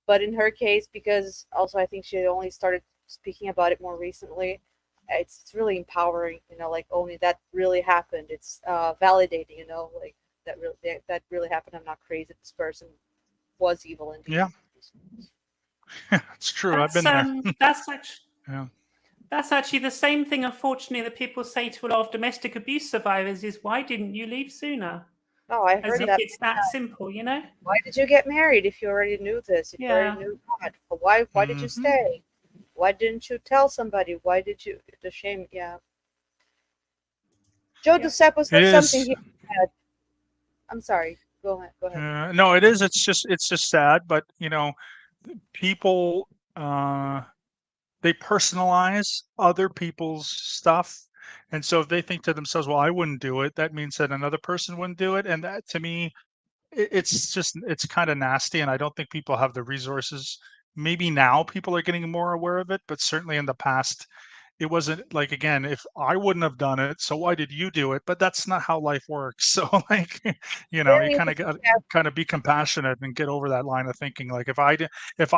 but in her case, because also I think she only started speaking about it more recently, it's really empowering, you know, like only that really happened. It's validating, you know, like that really happened. I'm not crazy. This person was evil indeed. Yeah. It's true. I've been there. Yeah. That's actually the same thing, unfortunately, that people say to a lot of domestic abuse survivors is, why didn't you leave sooner? Oh, I As heard if that. it's that simple, you know? Why did you get married if you already knew this? If you already knew that? Why did you stay? Why didn't you tell somebody? Why did you? The shame, yeah. Joe Giuseppe said something he had. I'm sorry. Go ahead. No, it is. It's just sad, but you know, people they personalize other people's stuff, and so if they think to themselves, "Well, I wouldn't do it," that means that another person wouldn't do it, and that to me, it's kind of nasty, and I don't think people have the resources. Maybe now people are getting more aware of it, but certainly in the past, it wasn't like again, if I wouldn't have done it, so why did you do it? But that's not how life works. So like, you know, you kind of got kind of be compassionate and get over that line of thinking. Like if I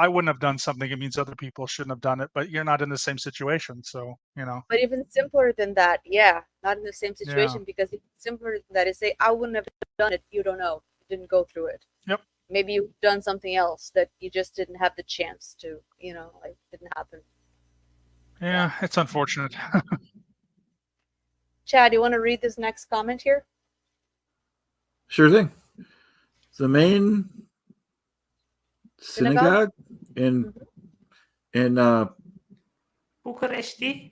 wouldn't have done something, it means other people shouldn't have done it. But you're not in the same situation, so you know. But even simpler than that, yeah, not in the same situation because even simpler than that is say I wouldn't have done it. You don't know. You didn't go through it. Yep. Maybe you've done something else that you just didn't have the chance to. You know, like didn't happen. Yeah, it's unfortunate. Chad, you want to read this next comment here? Sure thing. The main synagogue in Bucharesti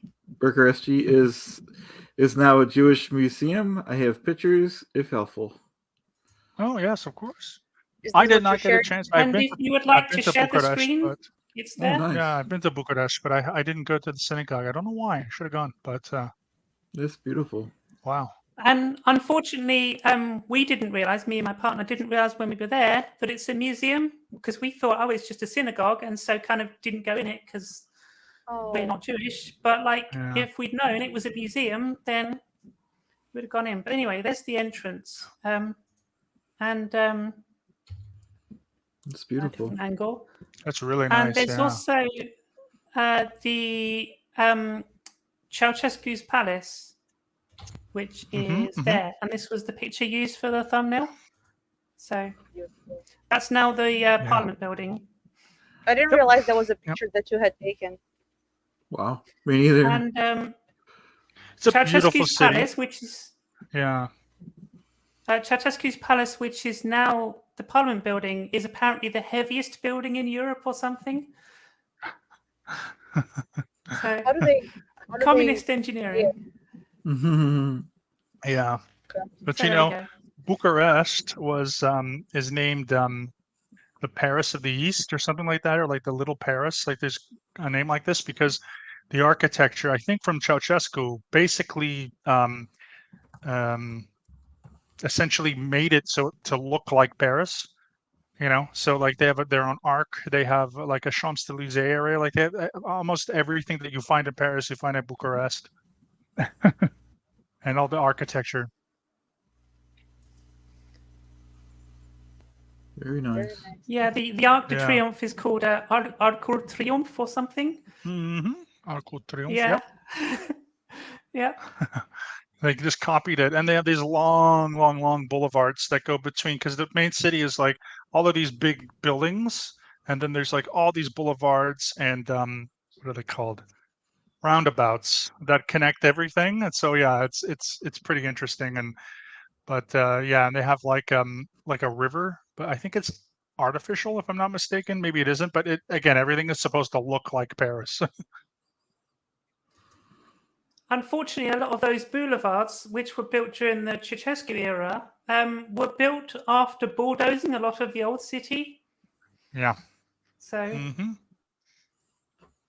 is now a Jewish museum. I have pictures if helpful. Oh yes, of course. Is I this did what not you're get a sharing? chance. And if you would like to share the Bucharest, screen, but it's there. Nice. yeah, I've been to Bucharest, but I didn't go to the synagogue. I don't know why. I should have gone, but That's beautiful. wow. And unfortunately, we didn't realize, me and my partner didn't realize when we were there that it's a museum because we thought, oh, it's just a synagogue, and so kind of didn't go in it because we're not Jewish. But like, if we'd known it was a museum, then we would have gone in. But anyway, there's the entrance, and it's beautiful. a different angle. That's really nice. And there's also the Ceausescu's palace, which is there. And this was the picture used for the thumbnail. So that's now the Parliament building. I didn't realize that was a picture that you had taken. Wow, me neither. And it's a beautiful city. Palace, which is Ceausescu's palace, which is now the Parliament building, is apparently the heaviest building in Europe or something. So how do they communist engineering? Yeah, but So you know, Bucharest was is named the Paris of the East or something like that, or like the Little Paris. Like there's a name like this because the architecture, I think, from Ceausescu basically essentially made it so to look like Paris. You know, so like they have their own arc. They have like a Champs-Élysées area. Like they have almost everything that you find in Paris, you find at Bucharest, and all the architecture. Very nice. Yeah, the Arc de Triomphe is called Arc de Triomphe or something. Arc de Triomphe. Yeah. Yeah. They just copied it, and they have these long boulevards that go between, because the main city is like all of these big buildings, and then there's like all these boulevards and what are they called? Roundabouts that connect everything. And so yeah, it's pretty interesting. And but yeah, and they have like a river, but I think it's artificial if I'm not mistaken. Maybe it isn't, but it again, everything is supposed to look like Paris. Unfortunately, a lot of those boulevards, which were built during the Ceausescu era, were built after bulldozing a lot of the old city. Yeah. So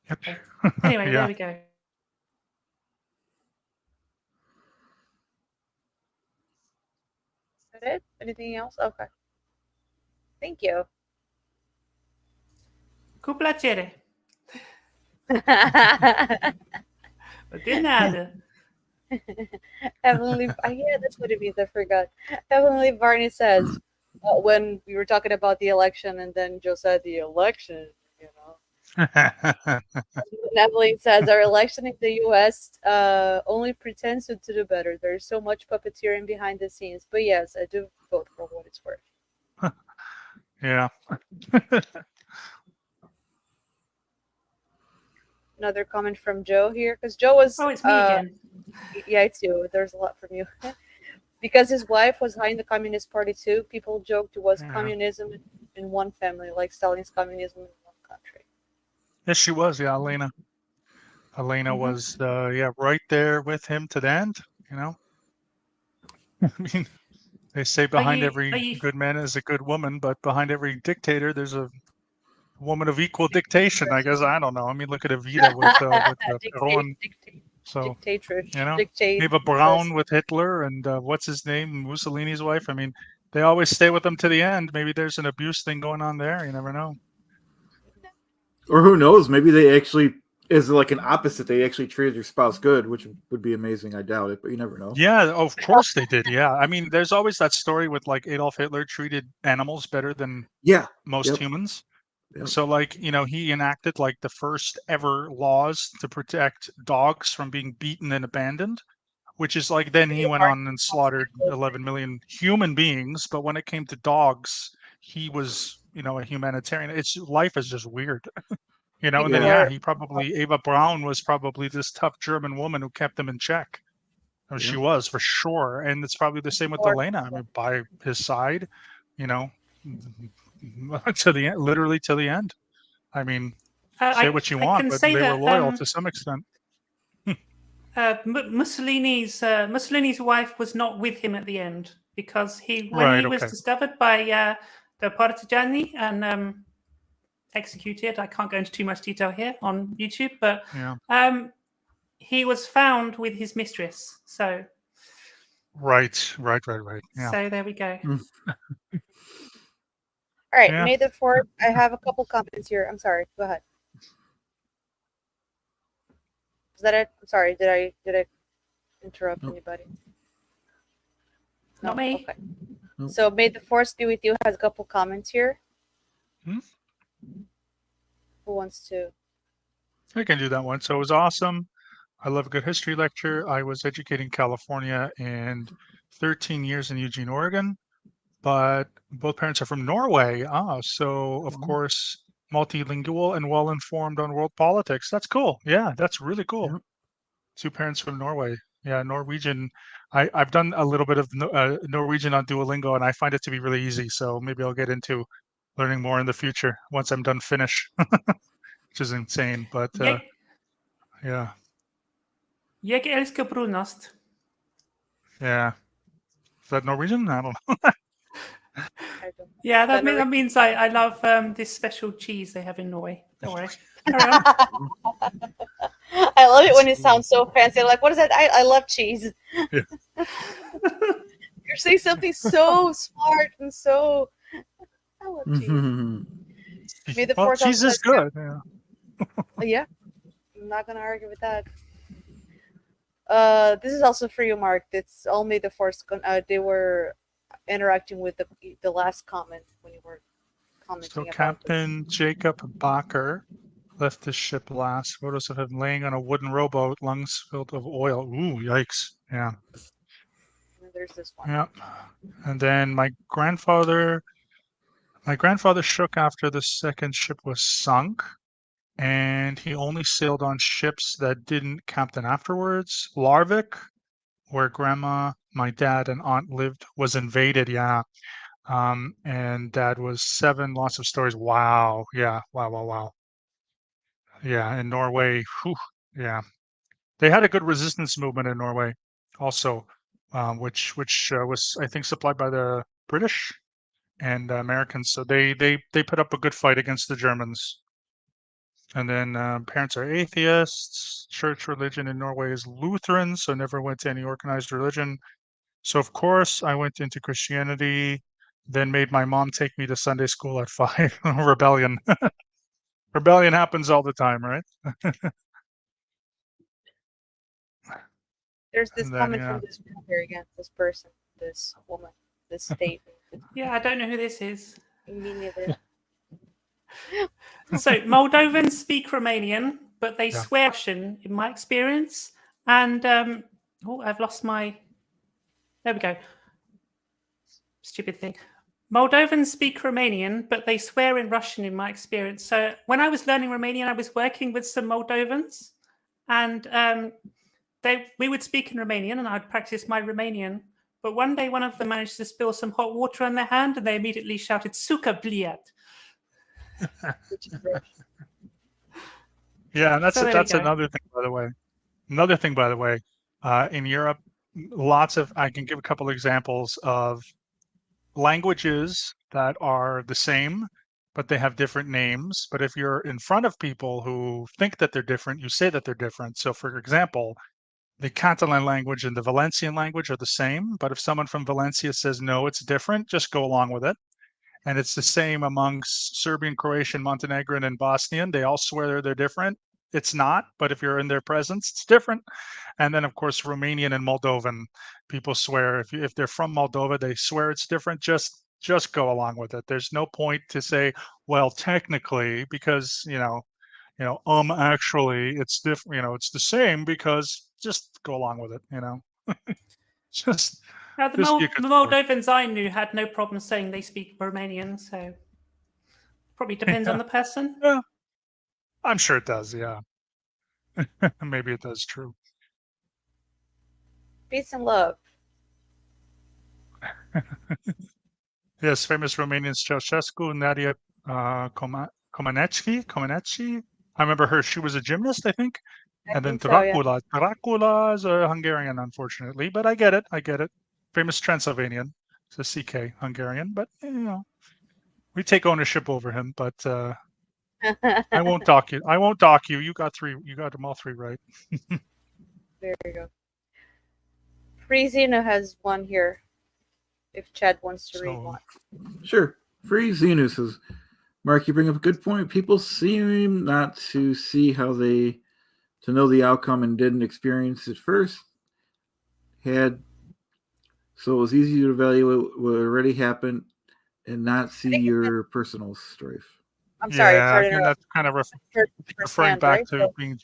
Yep. Anyway, there we go. that it? Anything else? Okay. Thank you. Cu piacere. De nada. Heavenly, yeah, that's what it means. I forgot. Heavenly Barney says when we were talking about the election, and then Joe said the election. And Evelyn says our election in the U.S. Only pretends to do better. There's so much puppeteering behind the scenes. But yes, I do vote for what it's worth. Yeah. Another comment from Joe here, because Joe was. Oh, it's me again. Yeah, it's you. There's a lot from you. Because his wife was high in the Communist Party too. People joked it was communism in one family, like Stalin's communism in one country. Yes, she was. Yeah, Elena. Elena was, right there with him to the end. You know, I mean, they say behind every good man is a good woman, but behind every dictator, there's a woman of equal dictation. I guess I don't know. I mean, look at Evita with Ron. So you know, Eva Braun with Hitler, and what's his name, Mussolini's wife. I mean, they always stay with them to the end. Maybe there's an abuse thing going on there. You never know. Or who knows? Maybe they actually is like an opposite. They actually treated their spouse good, which would be amazing. I doubt it, but you never know. Yeah, of course they did. Yeah, I mean, there's always that story with like Adolf Hitler treated animals better than most humans. Yep. So like, you know, he enacted like the first ever laws to protect dogs from being beaten and abandoned, which is like then he went on and slaughtered 11 million human beings. But when it came to dogs, he was, you know, a humanitarian. It's life is just weird, you know. And then he probably Eva Braun was probably this tough German woman who kept them in check. I mean, she was for sure, and it's probably the same with Elena. I mean, by his side, you know, to the end, literally to the end. I mean, say what you want, but they were loyal to some extent. Mussolini's wife was not with him at the end because when he was discovered by the Partigiani and executed. I can't go into too much detail here on YouTube, but he was found with his mistress. So right. Yeah. So there we go. All right, May the 4th. I have a couple comments here. I'm sorry. Go ahead. Is that it? I'm sorry. Did I interrupt anybody? Not me. Okay. So May the 4th be with you has a couple comments here. Who wants to? I can do that one. So it was awesome. I love a good history lecture. I was educating California and 13 years in Eugene, Oregon, but both parents are from Norway. So of course, multilingual and well-informed on world politics. That's cool. Yeah, that's really cool. Yeah. 2 parents from Norway. Yeah, Norwegian. I've done a little bit of Norwegian on Duolingo, and I find it to be really easy. So maybe I'll get into learning more in the future once I'm done Finnish, which is insane. But yeah. Jeg elsker brunost. Yeah. Is that Norwegian? I don't know. Yeah, that means I love this special cheese they have in Norway. Don't worry. I love it when it sounds so fancy. Like, what is that? I love cheese. Yeah. You're saying something so smart and so. I love cheese. May the 4th cheese is good. Yeah. I'm not gonna argue with that. This is also for you, Mark. It's all May the 4th. They were interacting with the last comment when you were commenting. So Captain Jacob Bacher left his ship last. Photos of him laying on a wooden rowboat, lungs filled of oil. Ooh, yikes. Yeah. There's this one. Yeah. And then my grandfather shook after the second ship was sunk, and he only sailed on ships that didn't captain afterwards. Larvik, where grandma, my dad, and aunt lived, was invaded. Yeah. And dad was 7. Lots of stories. Wow. Yeah. Wow. Yeah. In Norway. Whew, yeah. They had a good resistance movement in Norway also, which was, I think, supplied by the British and Americans. So they put up a good fight against the Germans. And then parents are atheists. Church religion in Norway is Lutheran, so never went to any organized religion. So of course I went into Christianity, then made my mom take me to Sunday school at 5. Rebellion. Rebellion happens all the time, right? There's this And then, comment yeah. from this group here again. This person, this woman, this state. Yeah, I don't know who this is. Me neither. So Moldovans speak Romanian, but they Yeah. swear Russian, in my experience. And oh, I've lost my. There we go. Stupid thing. Moldovans speak Romanian, but they swear in Russian, in my experience. So when I was learning Romanian, I was working with some Moldovans, and we would speak in Romanian, and I'd practice my Romanian. But one day, one of them managed to spill some hot water on their hand, and they immediately shouted "Suka bliat." Which is Russian. Yeah, and So there we that's go. another thing, by the way. Another thing, by the way, in Europe, I can give a couple examples of languages that are the same, but they have different names. But if you're in front of people who think that they're different, you say that they're different. So for example, the Catalan language and the Valencian language are the same, but if someone from Valencia says, no, it's different, just go along with it. And it's the same amongst Serbian, Croatian, Montenegrin, and Bosnian. They all swear they're different. It's not, but if you're in their presence, it's different. And then, of course, Romanian and Moldovan people swear. If they're from Moldova, they swear it's different. Just go along with it. There's no point to say, well, technically, because actually, it's different. It's the same, because just go along with it. Just Now, the just be a good sport. Moldovans I knew had no problem saying they speak Romanian, so probably depends on the person. Yeah, I'm sure it does. Yeah, maybe it does. True. Peace and love. Yes, famous Romanians Ceausescu, Nadia Comaneci. I remember her. She was a gymnast, I think. And then think so, yeah. Dracula is a Hungarian, unfortunately, but I get it. Famous Transylvanian. It's a CK Hungarian, but we take ownership over him. But I won't dock you. You got three. You got them all three right. There you go. Freezino has one here. If Chad wants to read one. Sure. Free Xenu says, Mark, you bring up a good point. People seem not to see to know the outcome and didn't experience it first. So it was easy to evaluate what already happened and not see your personal strife. I'm sorry. Yeah, to and interrupt. that's kind of referring Firsthand, back right? to So, being.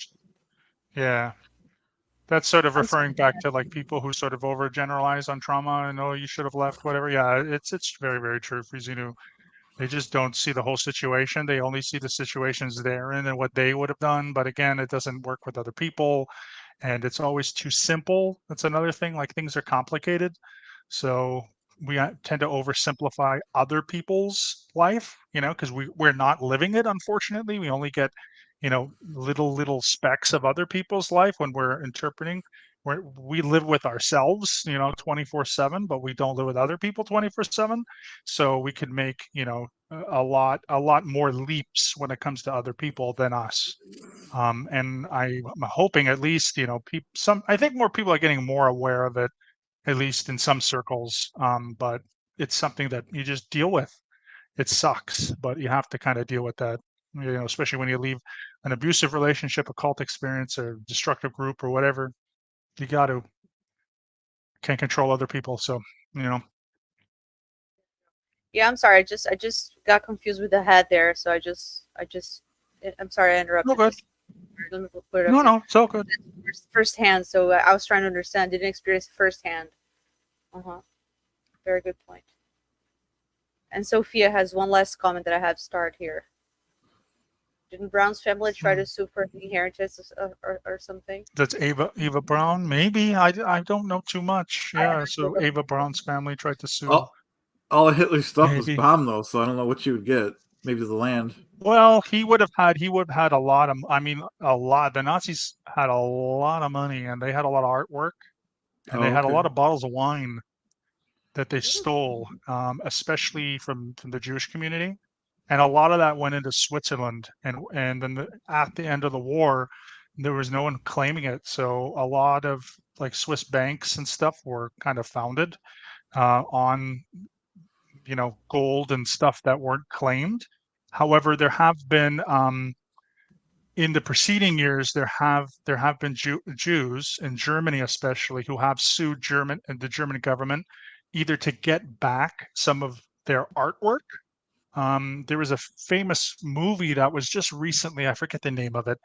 Yeah. That's sort of I'm referring sorry. back to like people who sort of overgeneralize on trauma and, oh, you should have left, whatever. Yeah, it's very, very true. Frizinu, they just don't see the whole situation. They only see the situations they're in and what they would have done. But again, it doesn't work with other people, and it's always too simple. That's another thing. Like, things are complicated, so we tend to oversimplify other people's life, because we're not living it. Unfortunately, we only get little specks of other people's life when we're interpreting. We live with ourselves 24/7, but we don't live with other people 24/7. So we could make a lot more leaps when it comes to other people than us. And I'm hoping at least I think more people are getting more aware of it, at least in some circles. But it's something that you just deal with. It sucks, but you have to kind of deal with that, especially when you leave an abusive relationship, a cult experience, or destructive group, or whatever. You can't control other people. So, yeah, I'm sorry. I just got confused with the head there. So I'm sorry I interrupted. No good. Let me put it up. No, it's all good. Firsthand. So I was trying to understand. Didn't experience it firsthand. Very good point. And Sophia has one last comment that I have starred here. Didn't Brown's family try to sue for inheritance or something? That's Ava Brown, maybe. I don't know too much. Yeah, so Ava Brown's family tried to sue. All of Hitler's stuff was Maybe. bombed, though, so I don't know what you would get. Maybe the land. Well, he would have had a lot of. I mean, a lot. The Nazis had a lot of money, and they had a lot of artwork, and they had a lot of bottles of wine that they stole, especially from the Jewish community, and a lot of that went into Switzerland. And then at the end of the war, there was no one claiming it, so a lot of like Swiss banks and stuff were kind of founded on gold and stuff that weren't claimed. However, there have been in the preceding years there have been Jews in Germany especially who have sued the German government either to get back some of their artwork. There was a famous movie that was just recently, I forget the name of it,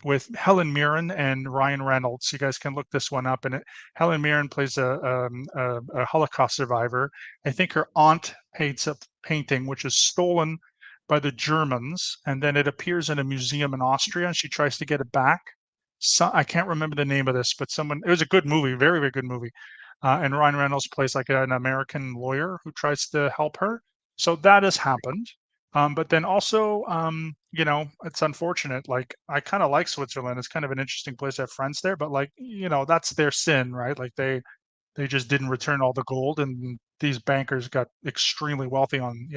with Helen Mirren and Ryan Reynolds. You guys can look this one up. And Helen Mirren plays a Holocaust survivor. I think her aunt paints a painting which is stolen by the Germans, and then it appears in a museum in Austria, and she tries to get it back. So I can't remember the name of this, but it was a good movie, very, very good movie. And Ryan Reynolds plays like an American lawyer who tries to help her. So that has happened. But then also, it's unfortunate. Like, I kind of like Switzerland. It's kind of an interesting place. I have friends there, but like, that's their sin, right? Like they just didn't return all the gold, and these bankers got extremely wealthy on,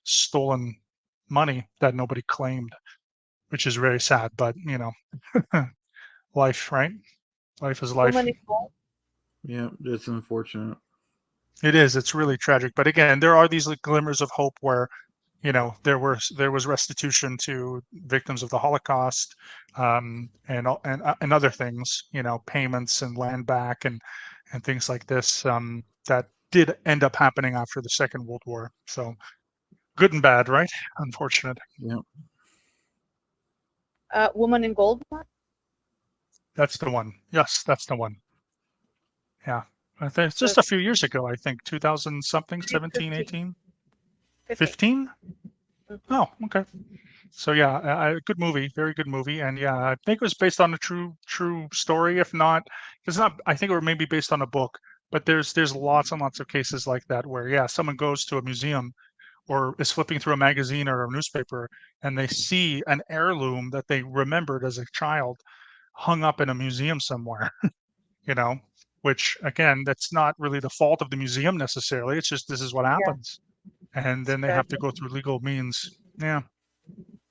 stolen money that nobody claimed, which is very sad. But life, right? Life is life. Woman in Gold. Yeah, it's unfortunate. It is. It's really tragic. But again, there are these like glimmers of hope where there was restitution to victims of the Holocaust, and other things, payments and land back and things like this, that did end up happening after the Second World War. So good and bad, right? Unfortunate. Yeah. Woman in Gold. That's the one. Yes, that's the one. Yeah. I think it's So just a few years ago, I think 2000 something, 17, 18, 15? Oh, okay. So yeah, a good movie, very good movie, and yeah, I think it was based on a true story. If not, it's not. I think it was maybe based on a book. But there's lots and lots of cases like that where yeah, someone goes to a museum or is flipping through a magazine or a newspaper and they see an heirloom that they remembered as a child hung up in a museum somewhere. You know, which again, that's not really the fault of the museum necessarily. It's just this is what Yeah, happens, and it's then they have to tragic. go through legal means. Yeah.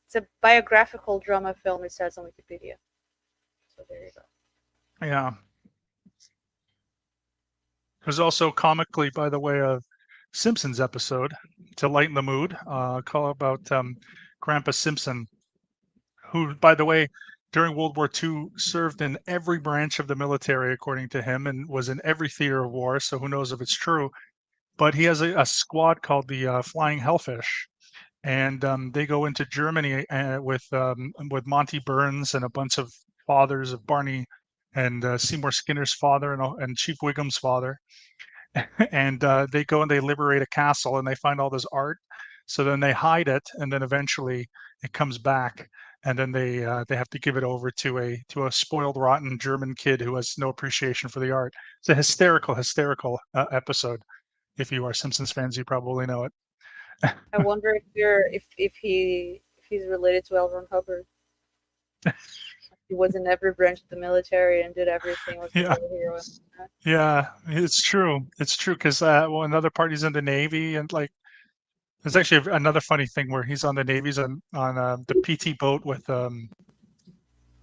It's a biographical drama film, it says on Wikipedia. So there you go. Yeah. There's also comically, by the way, a Simpsons episode to lighten the mood, call about Grandpa Simpson, who, by the way, during World War II served in every branch of the military, according to him, and was in every theater of war. So who knows if it's true? But he has a squad called the Flying Hellfish, and they go into Germany with Monty Burns and a bunch of fathers of Barney and Seymour Skinner's father and Chief Wiggum's father, and they go and they liberate a castle and they find all this art. So then they hide it, and then eventually it comes back, and then they have to give it over to a spoiled, rotten German kid who has no appreciation for the art. It's a hysterical episode. If you are Simpsons fans, you probably know it. I wonder if he's related to L. Ron Hubbard. He was in every branch of the military and did everything. Was the Yeah, real hero. yeah, it's true. It's true because another party's in the Navy, and like there's actually another funny thing where he's on the Navy's on the PT boat with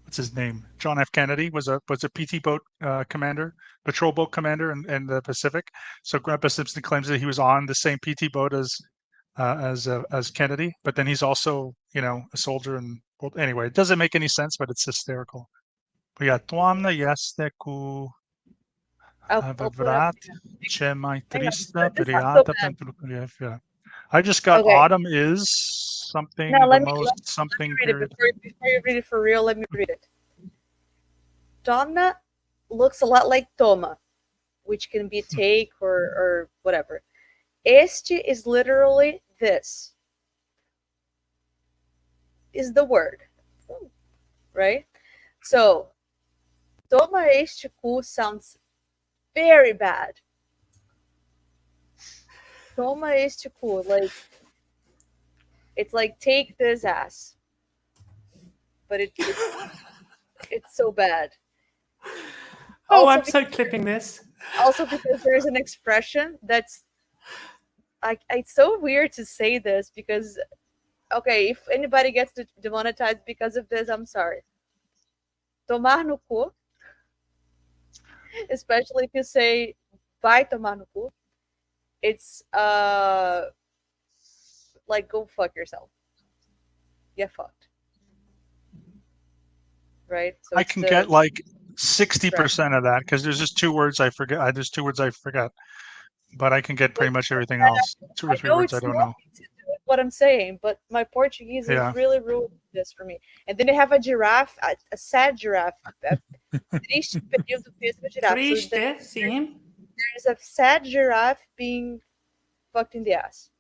what's his name? John F. Kennedy was a PT boat commander, patrol boat commander in the Pacific. So Grandpa Simpson claims that he was on the same PT boat as Kennedy, but then he's also a soldier. And well, anyway, it doesn't make any sense, but it's hysterical. But yeah, toamna este cu I'll put up. adevărat ce mai Hang on, tristă this sounds so perioadă bad. pentru yeah. I just got Okay. autumn is something Now the let me most something read it period. before you read it for real. Let me read it. Domna looks a lot like Toma, which can be take or whatever. Este is literally this. Is the word, right? So Toma este cu sounds very bad. Toma este cu, like it's like take this ass, but it's so bad. Oh, Also I'm because- so clipping this. Also because there's an expression that's like it's so weird to say this because okay, if anybody gets demonetized because of this, I'm sorry. Tomar no cu Especially if you say vai tomar no cu. It's like go fuck yourself. Get fucked. Right? So I it's can the get like 60% of that because there's just two words I forget. There's two words I forget, but I can get pretty much everything else. Two or I three know words I it's don't know. nothing to do with what I'm saying, but my Portuguese Yeah. is really ruining this for me. And then they have a giraffe, a sad giraffe. Triste período fez uma giraffe. So Triste, sim. there's a sad giraffe being fucked in the ass.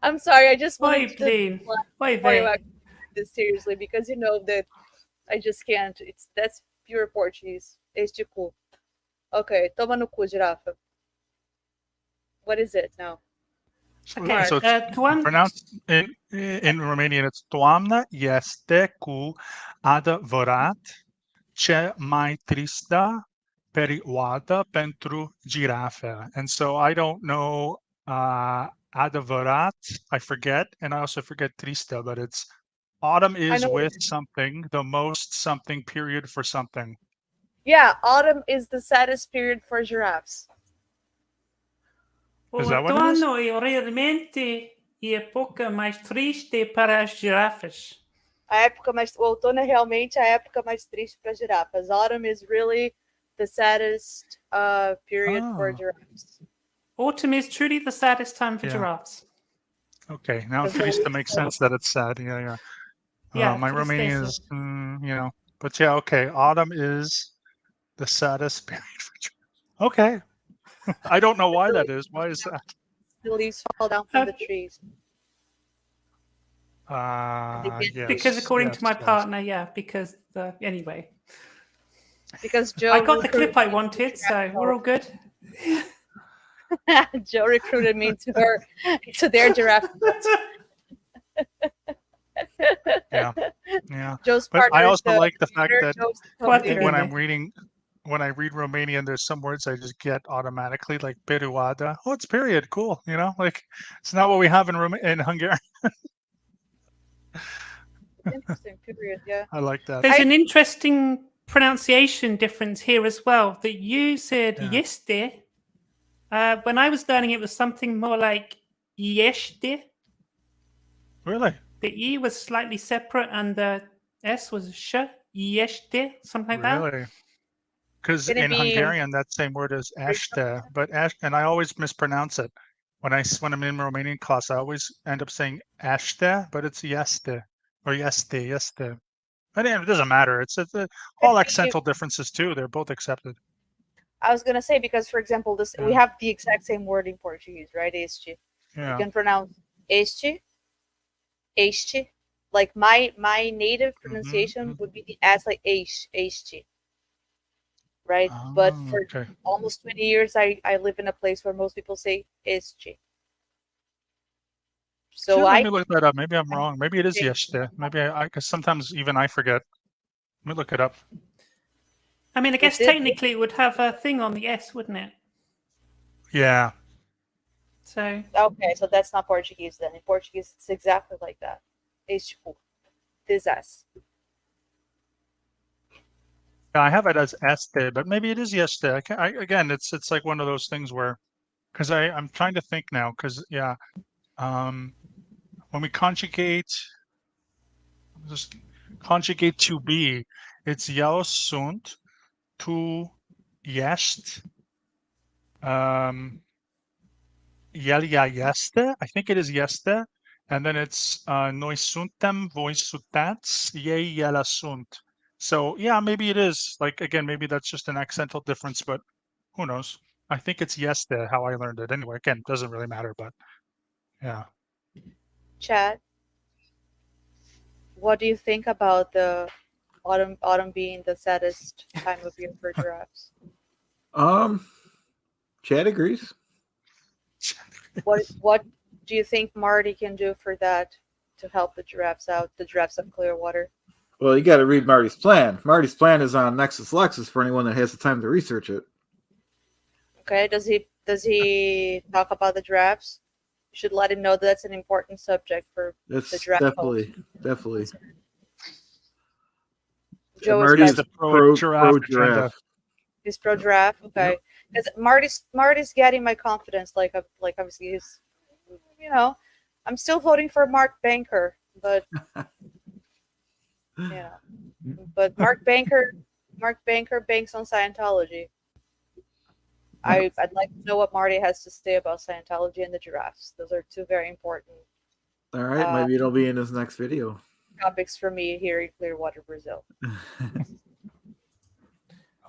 I'm sorry, I just Oi, wanted to Blaine. Oi, before you véi. actually take this seriously because you know that I just can't. That's pure Portuguese. Este cu. Okay, toma no cu, giraffe. What is it now? Okay, So it's Tuan, pronounced in Romanian. It's Doamna este cu adevărat ce mai tristă perioadă pentru girafe. And so I don't know adevărat. I forget, and I also forget triste, but it's autumn I is know what with it is. something, the most something period for something. Yeah, autumn is the saddest period for giraffes. Is o that what it is? outono é realmente a época mais triste para as girafas. O outono é realmente a época mais triste para girafas. Autumn is really the saddest period for Oh. giraffes. Autumn is truly the saddest time for Yeah. giraffes. Okay, now Because triste they- makes sense that it's sad. Yeah. Yeah, My Romanian tristeza. is, but yeah, okay. Autumn is the saddest period for okay. I don't know why that is. Why is that? the leaves fall down from the trees. Yes. Because according yes, to my yes. partner, yeah, because anyway. Because Joe I got the recruited clip I me to wanted, the so giraffe we're all good. Joe recruited me to their giraffe. Yeah. Joe's But partner I is also the like the fact leader, that Joe's the What co-leader. when again? I read Romanian, there's some words I just get automatically, like perioada. Oh, it's period. Cool. Like it's not what we have in Hungarian. Interesting period, yeah. I like that. There's an interesting pronunciation difference here as well. That you said Yeah. yeste. When I was learning, it was something more like yeshte. Really? The E was slightly separate and the S was sh, yeshte, something like that. Really? Because Can it in be Hungarian, that same word is este, but and I always mispronounce it. When I'm in Romanian class, I always end up saying este, but it's yeste or yeste. But it doesn't matter. It's all accentual differences too. They're both accepted. I was gonna say because, for example, we Yeah. have the exact same word in Portuguese, right? Este. You Yeah. can pronounce este, este. Like my native pronunciation would be the S, like este. Right? But for Okay. almost 20 years, I live in a place where most people say este. So Let me look that up. Maybe I'm wrong. Maybe it is yeste. Maybe because sometimes even I forget. Let me look it up. I mean, I guess did- technically it would have a thing on the S, wouldn't it? Yeah. Okay, so that's not Portuguese then. In Portuguese, it's exactly like that. Este. This S. Yeah, I have it as este, but maybe it is yeste. Again, it's like one of those things where, because I'm trying to think now, because yeah, when we conjugate to be, it's jau sunt, tu jest, Yelia yeste. I think it is yeste, and then it's noi suntem, voi suntați, ei ela sunt. So yeah, maybe it is. Like again, maybe that's just an accental difference, but who knows? I think it's yeste how I learned it. Anyway, again, doesn't really matter, but yeah. Chad, what do you think about the autumn being the saddest time of year for giraffes? Chad agrees. What do you think Marty can do for that to help the giraffes out? The giraffes of Clearwater. Well, you got to read Marty's plan. Marty's plan is on Nexus Lexus for anyone that has the time to research it. Okay, does he talk about the giraffes? should let him know that's an important subject for That's the draft definitely. Joe is Marty's the back. pro giraffe agenda. giraffe. He's pro draft, okay? Because Marty's getting my confidence. Like obviously he's, I'm still voting for Mark Banker, but but Mark Banker banks on Scientology. I'd like to know what Marty has to say about Scientology and the giraffes. Those are two very important All right, maybe it'll be in his next video. topics for me here in Clearwater, Brazil.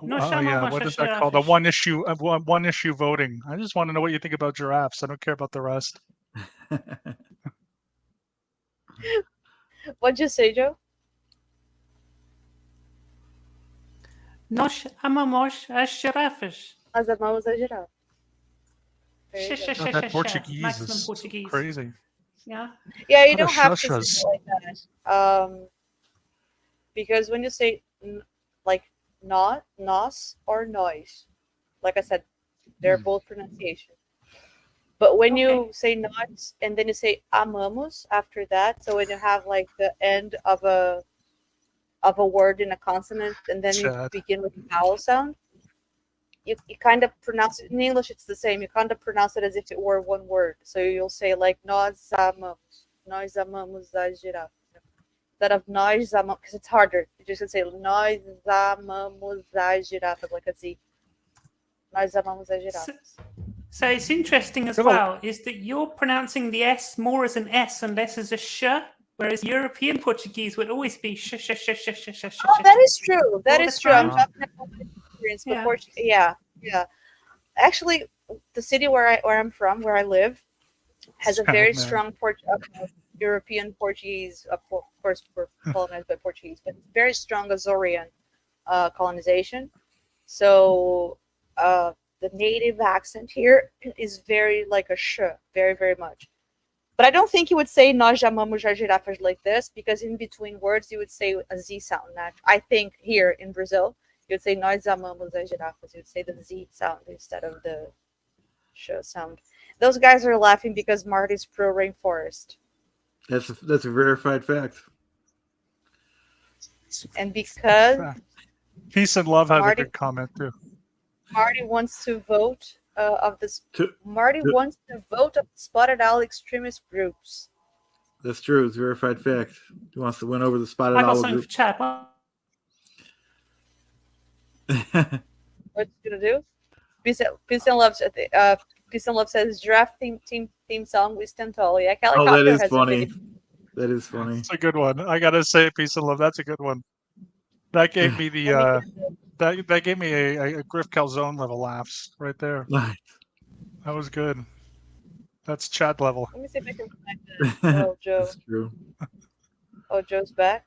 No, Yeah, what is that called? A one issue voting. I just want to know what you think about giraffes. I don't care about the rest. What'd you say, Joe? Nós amamos as girafas. Nós amamos a girafa. There you go. God, that Portuguese Maximum is Portuguese. crazy. Yeah. Yeah, you What a don't have to shushas. say it like that. Because when you say like not, nos, or noise, like I said, they're both pronunciation. But when you say not and then you say amamos after that, so when you have like the end of a word in a consonant and then you Chad. begin with a vowel sound, you kind of pronounce it in English. It's the same. You kind of pronounce it as if it were one word. So you'll say like nós amamos a girafa. Instead of nós amamos, because it's harder. You just say nós amamos a girafa, like a Z. Nós amamos a girafa. So it's interesting as well, is that you're pronouncing the S more as an S and less as a sh, whereas European Portuguese would always be sh. Oh, that is true. That All is the true. I'm time. talking about my experience, but Yeah. yeah. Actually, the city where I'm from, where I live, has a very strong European Portuguese. Of course, we're colonized by Portuguese, but very strong Azorian colonization. So the native accent here is very like a sh, very, very much. But I don't think you would say nós amamos as girafas like this, because in between words you would say a Z sound. I think here in Brazil, you would say nós amamos as girafas. You would say the Z sound instead of the sh sound. Those guys are laughing because Marty's pro rainforest. That's a verified fact. And because Peace and Love has Marty- a good comment too. Marty wants to vote Marty wants to vote of the Spotted Owl extremist groups. That's true. It's a verified fact. He wants to win over the Spotted I got Owl something group. for Chad. What's he gonna do? Peace and Love says giraffe theme song with Stentoli. Yeah, Oh, that Helicopter is has funny. a video. That is funny. It's a good one. I gotta say, Peace and Love. That's a good one. That gave me the that gave me a Griff Calzone level laughs right there. That was good. That's Chad level. Let me see if I can find this. Oh, Joe. That's true. Oh, Joe's back.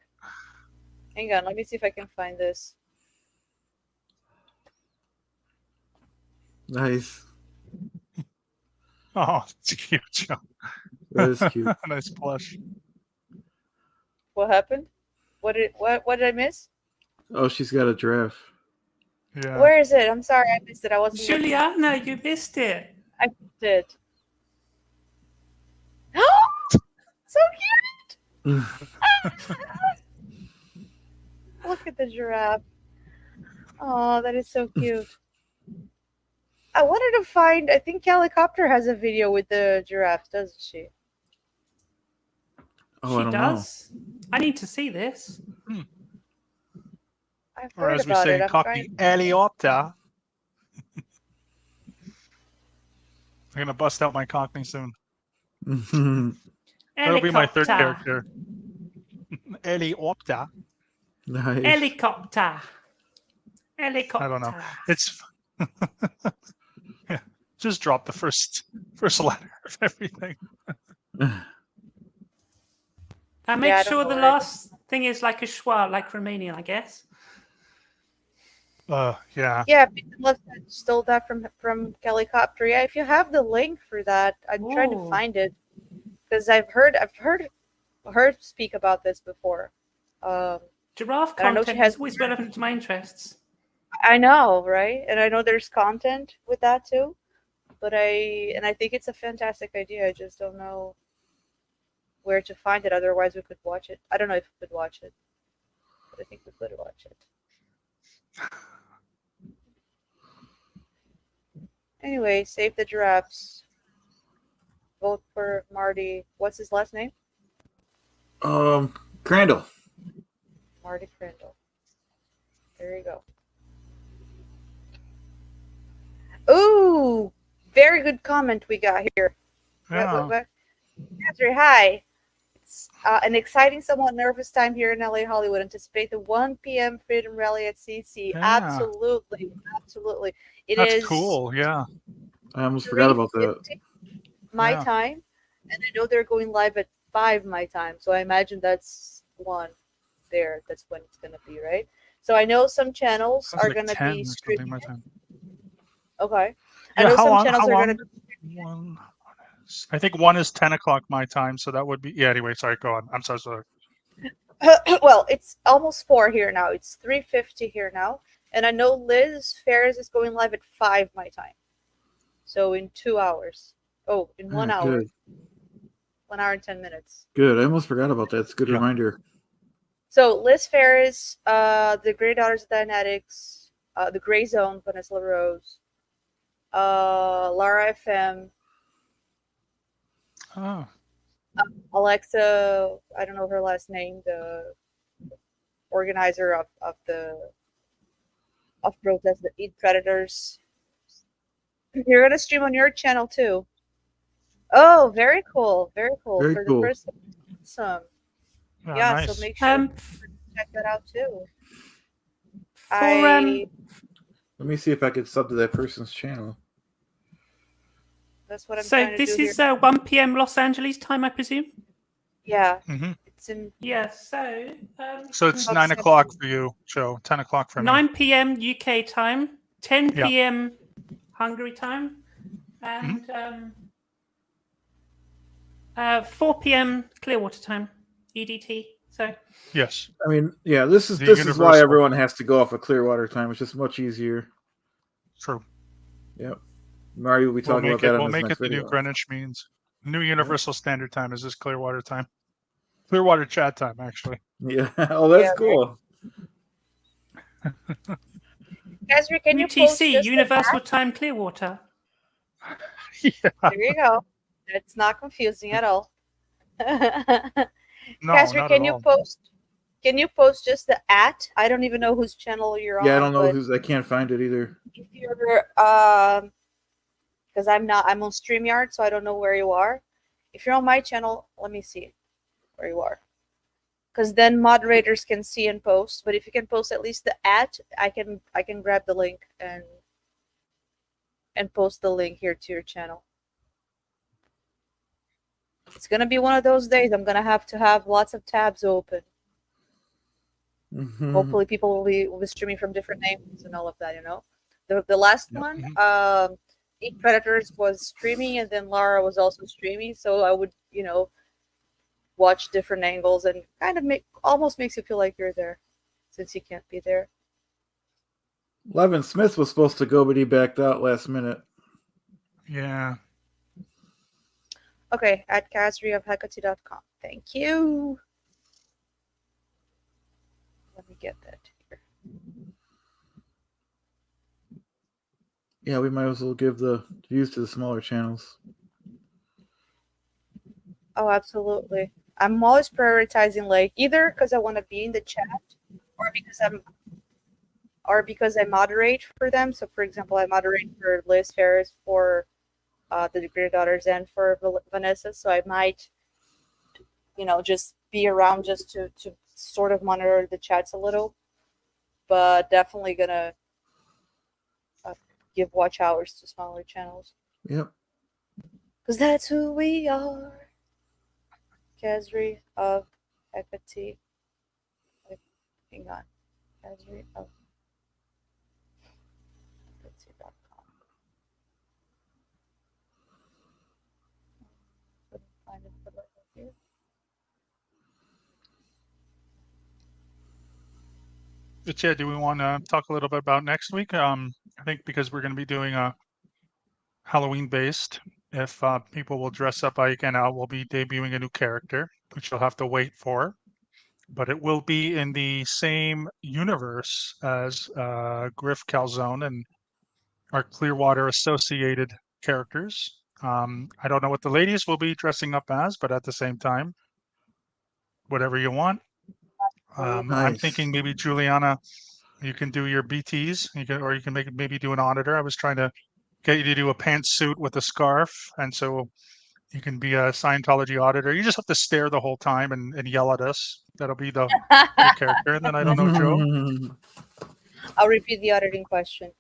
Hang on. Let me see if I can find this. Nice. Oh, it's cute, Joe. That is cute. Nice plush. What happened? What did I miss? Oh, she's got a giraffe. Yeah. Where is it? I'm sorry, I missed it. I wasn't. Juliana, you missed it. I did. So cute! Look at the giraffe. Oh, that is so cute. I wanted to find. I think Helicopter has a video with the giraffes, doesn't she? Oh, I She don't does. I need to see this. I've Or heard as we about say it. in I'm Cockney, trying. helicopter. I'm gonna bust out my Cockney soon. know. That'll be my third Helicopter. character. Helicopter. Nice. Helicopter. Helicopter. I don't know. It's yeah. Just drop the first letter of everything. And make Yeah, I don't sure know the where it last thing is like a schwa, like Romanian, I guess. Yeah. Yeah, Love stole that from Helicopter. Yeah, if you have the link for that, I'm trying to Ooh. find it because I've heard speak about this before. Giraffe I know she content has- is always relevant to my interests. I know, right? And I know there's content with that too. But I think it's a fantastic idea. I just don't know where to find it. Otherwise, we could watch it. I don't know if we could watch it, but I think we could watch it. Anyway, save the giraffes. Vote for Marty. What's his last name? Crandall. Marty Crandall. There you go. Ooh, very good comment we got here. Yeah. Catherine, hi. It's an exciting, somewhat nervous time here in LA Hollywood. Anticipate the 1 p.m. Freedom Rally at CC. Yeah. Absolutely, absolutely. That's Is cool. Yeah. I almost forgot about that. 3:50 my Yeah. time, and I know they're going live at 5 my time. So I imagine that's 1 there. That's when it's gonna be, right? So I know some channels Sounds are like gonna 10 be or something streaming my it. time. Okay. I Yeah, know how some long? channels How are long? gonna. One. I think 1 is 10 o'clock my time, so that would be. Yeah. Anyway, sorry. Go on. I'm so sorry. Well, it's almost 4 here now. It's 3:50 here now, and I know Liz Ferris is going live at 5 my time. So in 2 hours. Oh, in 1 hour. Good. 1 hour and 10 minutes. Good. I almost forgot about that. It's a good Yeah. reminder. So Liz Ferris, the Grey Daughters of Dianetics, the Grey Zone, Vanessa LaRose, Lara FM, Oh. Alexa, I don't know her last name, the organizer of protest, the Eat Predators. You're gonna stream on your channel too. Oh, very cool, very cool. Very For cool. the first some, Yeah. yeah. Nice. So make sure to check that out too. Let me see if I can sub to that person's channel. That's what I'm So trying to this do is here. 1 p.m. Los Angeles time, I presume. Yeah, Mm-hmm. it's in. Yeah. So So it's About 9 7. o'clock for you, Joe. 10 o'clock for me. 9 p.m. UK time, 10 Yeah. p.m. Hungary time, and 4 p.m. Clearwater time, EDT. So Yes. I mean, yeah, this is The why universal. everyone has to go off of Clearwater time. It's just much easier. True. Yep. Mario will be talking about that on We'll his make next it the new video. Greenwich means. New Universal Standard Time is this Clearwater time. Clearwater chat time, actually. Yeah. Oh, that's Yeah. cool. Ezra, can you post UTC, just Universal Time Clearwater. Yeah. There you go. It's not confusing at all. No, Ezra, not can at you all. post? Can you post just the @? I don't even know whose channel you're on. Yeah, I don't know but who's. I can't find it either. if you're because I'm on StreamYard, so I don't know where you are. If you're on my channel, let me see where you are. Because then moderators can see and post. But if you can post at least the @, I can grab the link and post the link here to your channel. It's gonna be one of those days. I'm gonna have to have lots of tabs open. Mhm. Hopefully, people will be streaming from different names and all of that. You know, the last Yep. one, Eat Predators was streaming, and then Lara was also streaming. So I would, watch different angles and kind of almost makes you feel like you're there, since you can't be there. Levin Smith was supposed to go, but he backed out last minute. Yeah. Okay, at casriofhecate.com. Thank you. Let me get that here. Yeah, we might as well give the views to the smaller channels. Oh, absolutely. I'm always prioritizing, like, either because I want to be in the chat or because I moderate for them. So, for example, I moderate for Liz Ferris, for the Grey Daughters, and for Vanessa. So I might, just be around just to sort of monitor the chats a little. But definitely gonna give watch hours to smaller channels. Yep. Because that's who we are. Kazri of Hecate. Hang on. Kazri of Hecate.com. Find it for here. But yeah, do we want to talk a little bit about next week? I think because we're going to be doing Halloween based. If people will dress up, Ike and Al will be debuting a new character, which you'll have to wait for. But it will be in the same universe as Griff Calzone and our Clearwater associated characters. I don't know what the ladies will be dressing up as, but at the same time, whatever you want. I'm Nice. thinking maybe Juliana, you can do your BTs, or you can maybe do an auditor. I was trying to get you to do a pantsuit with a scarf, and so you can be a Scientology auditor. You just have to stare the whole time and yell at us. That'll be your character. And then I don't know, Joe. I'll repeat the auditing question.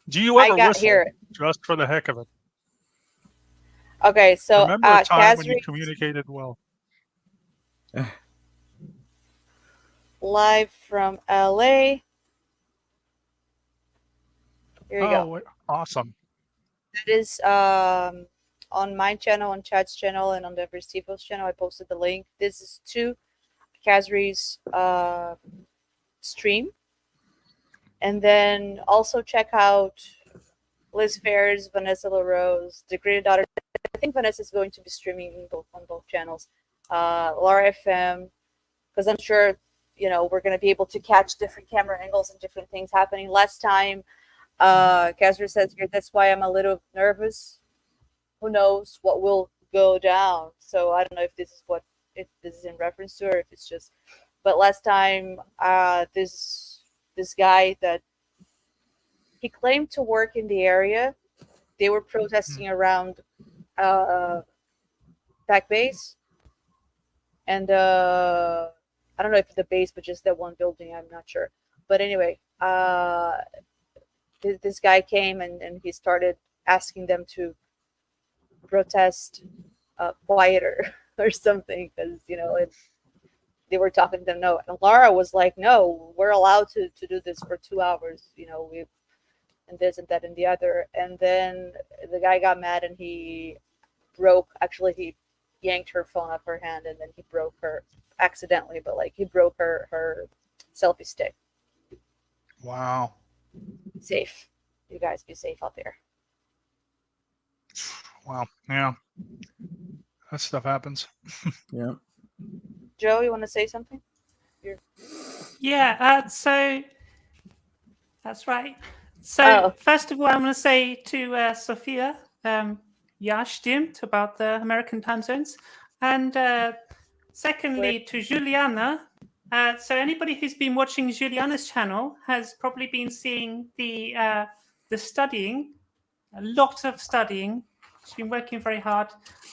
Do you I ever got whistle here. just for the heck of it? Okay, so Remember a time when you Kazri communicated well? live from LA. Here you go. Oh, awesome. It is on my channel, on Chad's channel, and on the Restivo's channel. I posted the link. This is to Kazri's stream. And then also check out Liz Fairs, Vanessa LaRose, The Great Daughter. I think Vanessa is going to be streaming on both channels. Laura FM, because I'm sure, we're going to be able to catch different camera angles and different things happening. Last time, Kazri says here, that's why I'm a little nervous. Who knows what will go down? So I don't know if this is in reference to, or if it's just. But last time, this guy that he claimed to work in the area, they were protesting around back base, and I don't know if the base, but just that one building. I'm not sure. But anyway, this guy came and he started asking them to protest quieter or something, because they were talking to them. No, and Laura was like, no, we're allowed to do this for 2 hours, and this and that and the other. And then the guy got mad and he yanked her phone off her hand, and then he broke her accidentally, but he broke her selfie stick. Wow. Safe. You guys be safe out there. Wow. Yeah. That stuff happens. Yeah. Joe, you want to say something? Yeah, so that's right. So first of all, I'm going to say to Sophia, ja, stimmt about the American time zones. And secondly, to Juliana. So anybody who's been watching Juliana's channel has probably been seeing the studying, a lot of studying. She's been working very hard.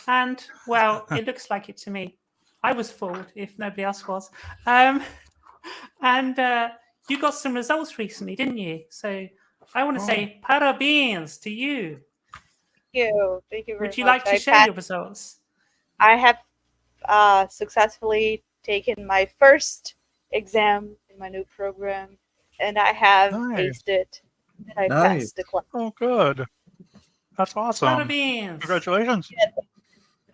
And, well, it looks like it to me. I was fooled, if nobody else was. And you got some results recently, didn't you? So I want to say parabéns to you. Thank you. Thank you very much. Would you like to share your results? I have successfully taken my first exam in my new program, and I have aced it. And I passed the class. Oh, good. That's awesome. Parabéns. Congratulations. Yeah.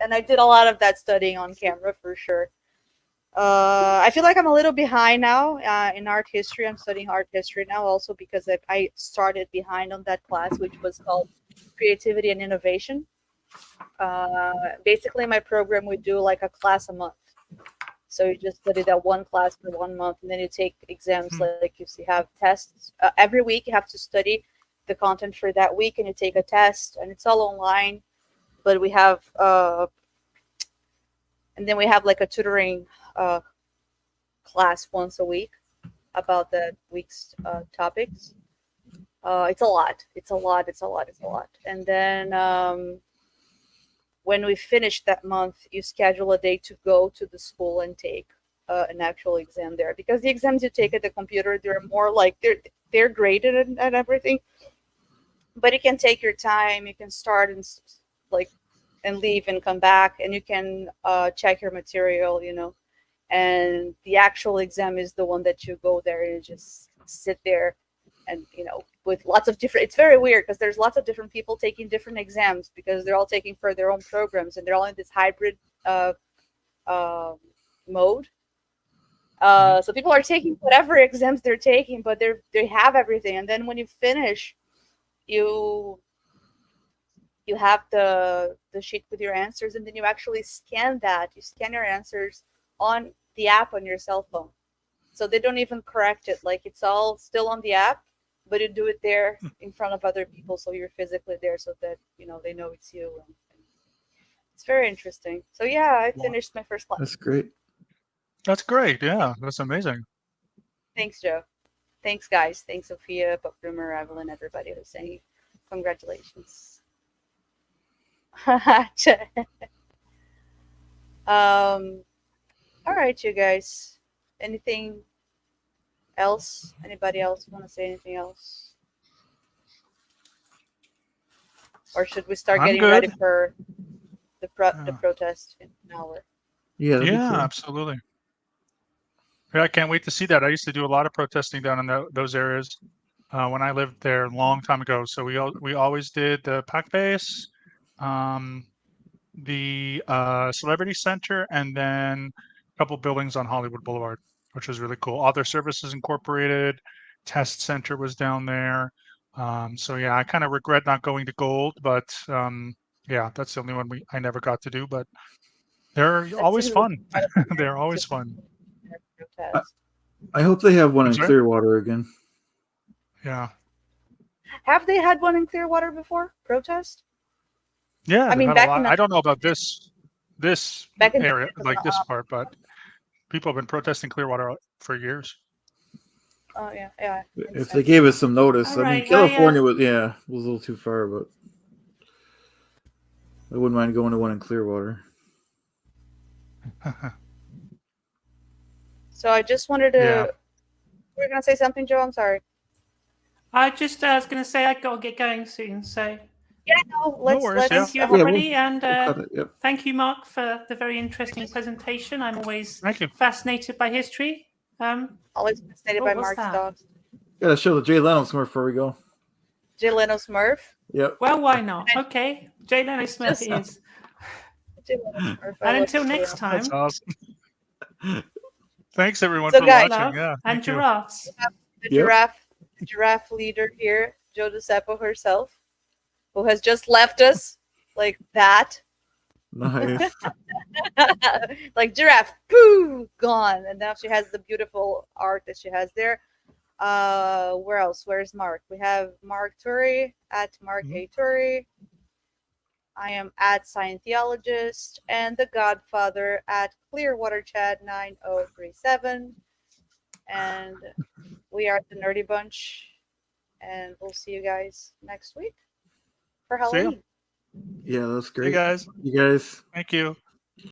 And I did a lot of that studying on camera for sure. I feel like I'm a little behind now in art history. I'm studying art history now also because I started behind on that class, which was called Creativity and Innovation. Basically, my program would do like a class a month. So you just study that one class for 1 month, and then you take exams like you have tests. Every week you have to study the content for that week, and you take a test, and it's all online. But we have, and then we have like a tutoring class once a week about the week's topics. It's a lot. And then when we finish that month, you schedule a day to go to the school and take an actual exam there, because the exams you take at the computer, they're more like they're graded and everything, but you can take your time. You can start and leave and come back, and you can check your material, and the actual exam is the one that you go there and you just sit there and with lots of different, it's very weird because there's lots of different people taking different exams because they're all taking for their own programs, and they're all in this hybrid mode. So people are taking whatever exams they're taking, but they have everything. And then when you finish, you have the sheet with your answers, and then you actually scan that. You scan your answers on the app on your cell phone. So they don't even correct it. Like, it's all still on the app, but you do it there in front of other people, so you're physically there, so that they know it's you. And it's very interesting. So yeah, I finished my first class. That's great. That's great. Yeah, that's amazing. Thanks, Joe. Thanks, guys. Thanks, Sophia, Bob Rumor, Evelyn, everybody who's saying congratulations. All right, you guys. Anything else? Anybody else want to say anything else? Or should we start I'm getting good. ready for the Yeah. protest in an hour? Yeah, that'd be Yeah, cool. absolutely. Yeah, I can't wait to see that. I used to do a lot of protesting down in those areas when I lived there a long time ago. So we always did the Pac Base, the Celebrity Center, and then a couple buildings on Hollywood Boulevard, which was really cool. Other Services Incorporated, Test Center was down there. So yeah, I kind of regret not going to Gold, but yeah, that's the only one I never got to do. But they're That always seems fun. incredible. They're always fun. Protest. I hope they have one I'm in sorry? Clearwater again. Yeah. Have they had one in Clearwater before? Protest? Yeah, I they've mean, had a back lot. in the I don't know about this back in the area, like this part, but people have been protesting Clearwater for years. oh yeah. If they gave us some notice. All I mean, right, California was a little too far, but I wouldn't mind going to one in Clearwater. So I just wanted to. Yeah. You were gonna say something, Joe? I'm sorry. I was going to say I got to get going soon. So Yeah, no. Let's worries, yeah. thank you, Yeah, we'll- everybody, and cut it, yep. thank you, Mark, for the very interesting presentation. I'm always Thank you. fascinated by history. Always fascinated What by was Mark's that? dogs. Gotta show the Jay Leno somewhere before we go. Jay Leno Smurf. Yep. Well, why not? Okay, Jay Leno Smith Just- is. Jay Leno Smurf. I And love until Jay next Leno. That's time, awesome. Thanks everyone So, for guys- watching. love Yeah. and Thank you. giraffes. The Yep. giraffe leader here, Joe DeSeppo herself, who has just left us like that. Nice. Like giraffe, poo, gone. And now she has the beautiful art that she has there. Where else? Where's Mark? We have Mark Turi at Mark A. Turi. I am at Scientologist, and the Godfather at Clearwater Chat 9037. And we are the Nerdy Bunch, and we'll see you guys next week for See ya. Halloween. Yeah, that's Hey great. guys. You guys. Thank you.